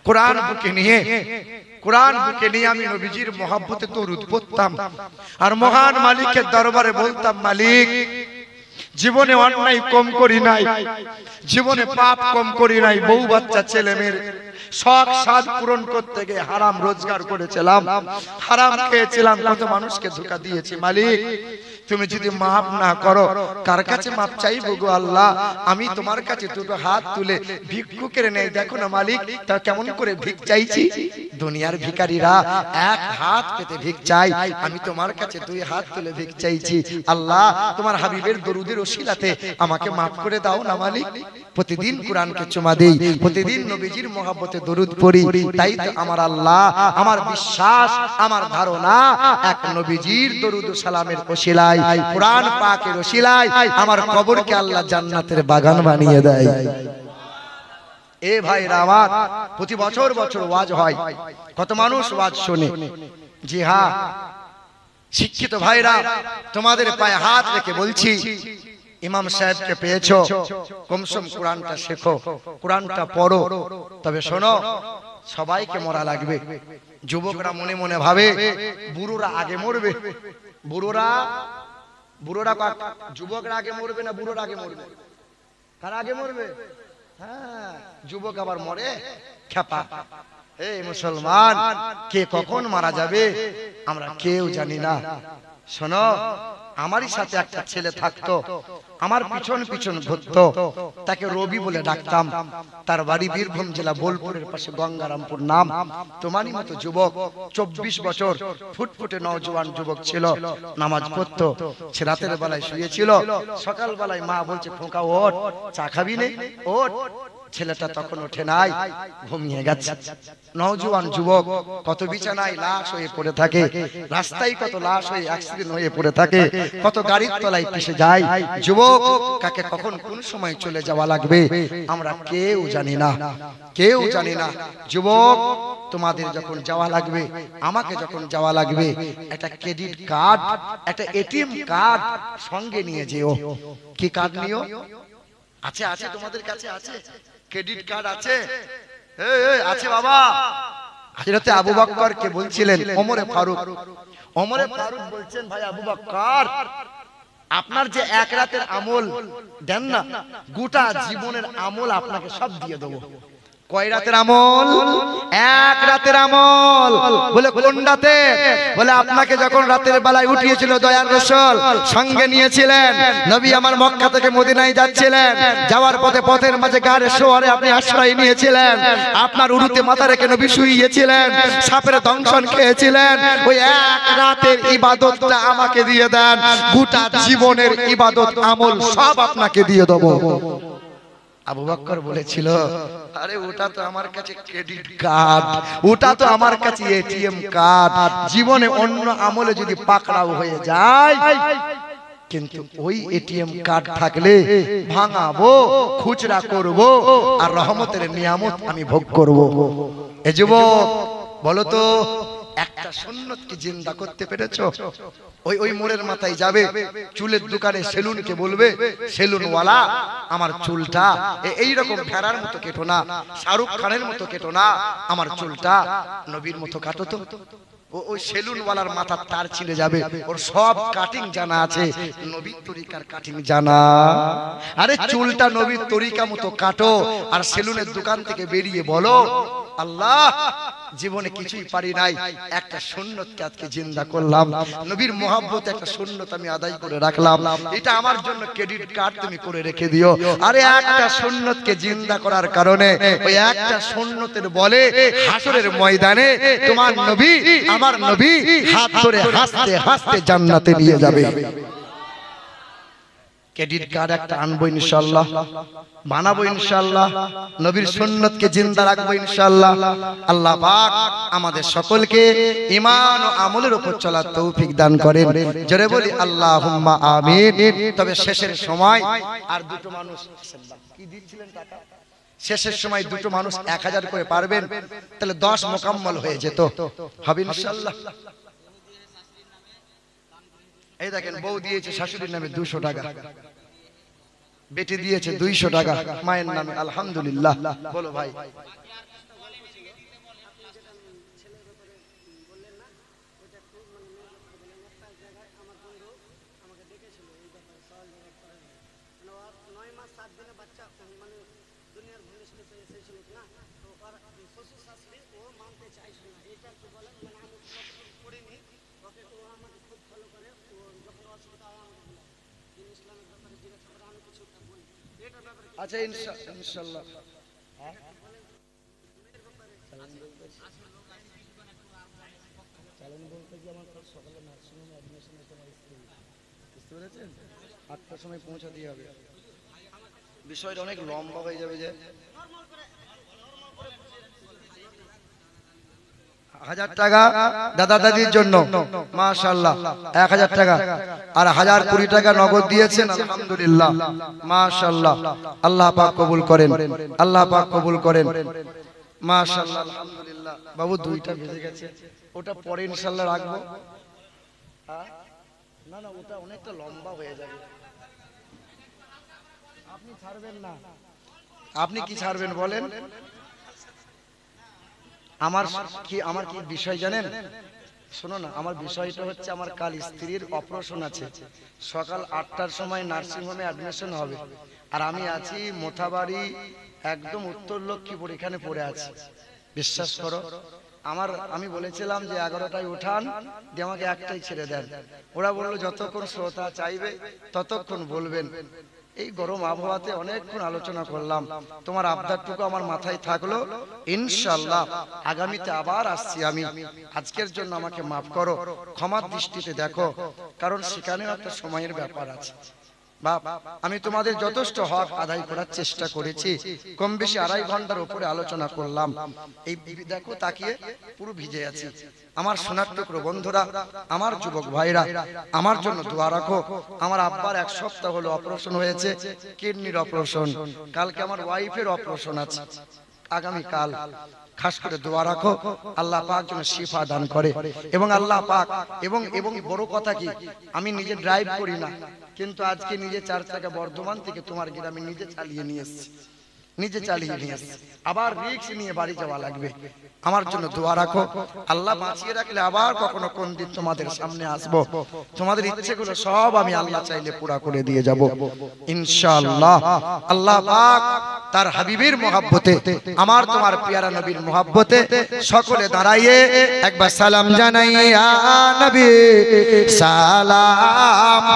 কোরআন বুকে নিয়ে আমি নবীজির মহব্বতে দরুদ পড়তাম, আর মহান মালিকের দরবারে বলতাম, মালিক জীবনে অন্যায় কম করি নাই, জীবনে পাপ কম করি নাই, বউ বাচ্চা ছেলে মেয়ের শখ সাধ পূরণ করতে গিয়ে হারাম রোজগার করেছিলাম, হারাম খেয়েছিলাম, কত মানুষকে ধোঁকা দিয়েছি। মালিক তুমি যদি মাফ না করো, কার কাছে মাফ চাইবো গো আল্লাহ? আমি তোমার কাছে দুটো হাত তুলে ভিক্ষুকের নেই, দেখো না মালিক তা কেমন করে ভিক চাইছি। দুনিয়ার ভিখারিরা এক হাত পেতে ভিক চাই, আমি তোমার কাছে 2 হাত তুলে ভিক চাইছি। আল্লাহ তোমার হাবিবের দরুদের ওসিলাতে আমাকে মাফ করে দাও না মালিক। প্রতিদিন কোরআনকে চুমা দেই, প্রতিদিন নবীজির মহব্বতে দরুদ পড়ি, তাই তো আমার আল্লাহ, আমার বিশ্বাস, আমার ধারণা, এক নবীজির দরুদ ও সালামের ওসিলায়, কোরআন পাকের ওসিলায় আমার কবরকে আল্লাহ জান্নাতের বাগান বানিয়ে দেয়। এ ভাইরা আমার, প্রতি বছর বছর ওয়াজ হয়, কত মানুষ ওয়াজ শোনে। জি হ্যাঁ শিক্ষিত ভাইরা, তোমাদের পায়ে হাত রেখে বলছি, ইমাম সাহেবকে পেয়েছো, কমসম কোরআনটা শেখো, কোরআনটা পড়ো। তবে শোনো, সবাইকে মরা লাগবে। যুবকরা মনে মনে ভাবে বুড়োরা আগে মরবে। বুড়োরা যুবকরা আগে মরবে না বুড়োরা আগে মরবে? কারা আগে মরবে? হ্যাঁ, যুবক আবার মরে খেপা। এই মুসলমান, কে কখন মারা যাবে আমরা কেউ জানি না। শোনো, আমারই সাথে একটা ছেলে থাকতো, আমার পিছন পিছন ঘুরতো, তাকে রবি বলে ডাকতাম। তার বাড়ি বীরভূম জেলা বোলপুরের পাশে গঙ্গারামপুর নাম। তোমারই মতো যুবক, 24 বছর, ফুটফুটে নওজোয়ান যুবক ছিল, নামাজ পড়তো। সে রাতের বেলায় শুয়েছিল, সকাল বেলায় মা বলছে, খোকা ওঠ, চা খাবি নে, ওঠ। ছেলেটা তখন ওঠে নাই, ঘুমিয়ে গেছে। নওজোয়ান যুবক, কত বিছানায় লাশ হয়ে পড়ে থাকে, রাস্তায় কত লাশ হয়ে অ্যাক্সিডেন্ট হয়ে পড়ে থাকে, কত গাড়ির তলায় পিষে যায়। যুবক কাকে কখন কোন সময় চলে যাওয়া লাগবে আমরা কেউ জানি না, কেউ জানি না। যুবক, তোমাদের যখন যাওয়া লাগবে, আমাকে যখন যাওয়া লাগবে, একটা ক্রেডিট কার্ড, একটা এটিএম কার্ড সঙ্গে নিয়ে যেও। কি কার্ড নিও? আছে আছে, তোমাদের কাছে আছে ক্রেডিট কার্ড? আছে আছে বাবা। হযরতে আবু বকর কে বলছিলেন ওমরে ফারুক, ওমরে ফারুক বলছেন, ভাই আবু বকর, আপনার যে এক রাতের আমল দেন না, গোটা জীবনের আমল আপনাকে সব দিয়ে দেবো। কয় রাতের আমল? এক রাতের আমল। বলে কোন রাতে? বলে আপনাকে যখন রাতের বেলায় উঠিয়েছিল দয়ার রাসূল, সঙ্গে নিয়েছিলেন, নবী আমার মক্কা থেকে মদিনায় যাচ্ছিলেন, যাওয়ার পথে পথের মাঝে গাড়ে শোয়ারে আপনি আশ্রয় নিয়েছিলেন, আপনার উরুতে মাথা রেখে নবী শুইয়েছিলেন, সাপের দংশন খেয়েছিলেন। ওই এক রাতের ইবাদতটা আমাকে দিয়ে দেন, গোটা জীবনের ইবাদত আমল সব আপনাকে দিয়ে দেবো। আবু বকর বলেছিল, আরে ওটা তো আমার কাছে ক্রেডিট কার্ড, ওটা তো আমার কাছে এটিএম কার্ড, জীবনে অন্য আমলে যদি পাকড়াও হয়ে যায়, কিন্তু ওই এটিএম কার্ড থাকলে ভাঙাবো, খুচরা করব, আর রহমতের নিয়ামত আমি ভোগ করব। এ যুবক বলো তো, একটা সুন্নতকে জিন্দা করতে পেরেছো? ওই মোড়ের মাথায় যাবে, চুলের দোকানে সেলুনকে বলবে, সেলুনওয়ালা আমার চুলটা এইরকম ফেরার মতো কেটো না, শাহরুখ খানের মতো কেটো না, আমার চুলটা নবীর মতো কাটো তো। ওই সেলুনওয়ালার মাথার তার ছিঁড়ে যাবে, ওর সব কাটিং জানা আছে, নবীর তরিকার কাটিং জানা। আরে চুলটা নবীর তরিকা মতো কাটো, আর সেলুনের দোকান থেকে বেরিয়ে বলো, আল্লাহ জীবনে কিছুই পারি নাই, একটা সুন্নতকে আজকে জিন্দা করলাম, নবীর মহব্বতে একটা সুন্নত আমি আদায় করে রাখলাম, এটা আমার জন্য ক্রেডিট কার্ড তুমি করে রেখে দিও। আরে একটা সুন্নতকে জিন্দা করার কারণে, ওই একটা সুন্নতের বলে হাসরের ময়দানে তোমার নবী আমার নবী হাত ধরে হাসতে হাসতে জান্নাতে নিয়ে যাবে। ক্রেডিট কার্ড একটা আনবো ইনশাআল্লাহ, বানাবো ইনশাআল্লাহ, নবীর সুন্নতকে জিন্দা রাখবো ইনশাআল্লাহ। আল্লাহ পাক আমাদের সকলকে ঈমান ও আমলের উপর চলার তৌফিক দান করেন, জোরে বলি আল্লাহুম্মা আমিন। তবে শেষের সময় আর দুটো মানুষ কি দিচ্ছিলেন টাকা, শেষের সময় দুটো মানুষ 1000 করে পারবেন, তাহলে 10 মোকাম্মল হয়ে যেত, হবে ইনশাআল্লাহ। এই দেখেন, বউ দিয়েছে শাশুড়ির নামে 200 টাকা, বেটি দিয়েছে 200 টাকা মায়ের নামে, আলহামদুলিল্লাহ। বলো ভাই, আচ্ছা ইনশাআল্লাহ। আটটার সময় পৌঁছা দিয়ে হবে, বিষয়টা অনেক লম্বা হয়ে যাবে যে। 1000 টাকা দাদা দাদির জন্য মাশাআল্লাহ 1000 টাকা আর 1020 টাকা নগদ দিয়েছেন আলহামদুলিল্লাহ মাশাআল্লাহ আল্লাহ পাক কবুল করেন আল্লাহ পাক কবুল করেন মাশাআল্লাহ আলহামদুলিল্লাহ বাবু দুইটা বেজে গেছে ওটা পরে ইনশাআল্লাহ রাখবো না না ওটা অনেকটা লম্বা হয়ে যাবে আপনি ছাড়বেন না আপনি কি ছাড়বেন বলেন আমার কি বিষয় জানেন শোনো না আমার বিষয়টা হচ্ছে আমার কাল স্ত্রীর অপারেশন আছে সকাল 8টার সময় নার্সিং হোমে অ্যাডমিশন হবে আর আমি আছি মোথাবাড়ি একদম উত্তর লক্ষ্মীপুর এখানে পড়ে আছি বিশ্বাস করো আমি বলেছিলাম যে 11টায় উঠান দিয়ে আমাকে একটাই ছেড়ে দেন ওরা বললো যতক্ষণ শ্রোতা চাইবে ততক্ষণ বলবেন এই গরম আবহাওয়াতে অনেকক্ষণ আলোচনা করলাম তোমার আবদারটুকু আমার মাথায় থাকলো ইনশাআল্লাহ আগামীতে আবার আসছি আমি আজকের জন্য আমাকে মাফ করো ক্ষমার দৃষ্টিতে দেখো কারণ সেখানেও একটা সময়ের ব্যাপার আছে বাপ আমি তোমাদের যথেষ্ট হক আদায় করার চেষ্টা করেছি কম বেশি 2.5 ঘন্টার উপরে আলোচনা করলাম এই দেখো তাকিয়ে পুরো ভিজে আছি আমার সোনার টুকরো বন্ধুরা আমার যুবক ভাইরা আমার জন্য দোয়া রাখো আমার আব্বার 1 সপ্তাহ হলো অপারেশন হয়েছে কিডনির অপারেশন কালকে আমার ওয়াইফের অপারেশন আছে আগামী কাল খাস করে দোয়া রাখো আল্লাহ পাক যেন শিফা দান করে এবং আল্লাহ পাক এবং বড় কথা কি আমি নিজে ড্রাইভ করি না কিন্তু আজকে নিজে 4 চাকা বর্ধমান থেকে তোমার গ্রামে নিজে চালিয়ে নিয়ে এসেছি আবার রিস্ক নিয়ে বাড়ি যাওয়া লাগবে আমার জন্য দোয়া রাখো আল্লাহ বাঁচিয়ে রাখলে আবার কখনো কোন দিন তোমাদের সামনে আসবো তোমাদের ইচ্ছেগুলো সব আমি আল্লাহ চাইলে পুরা করে দিয়ে যাব ইনশাআল্লাহ আল্লাহ পাক তার হাবিবের মহব্বতে আমার তোমার পিয়ারা নবীর মহব্বতে সকলে দাঁড়াইয়ে একবার সালাম জানাই ইয়া নবী সালাম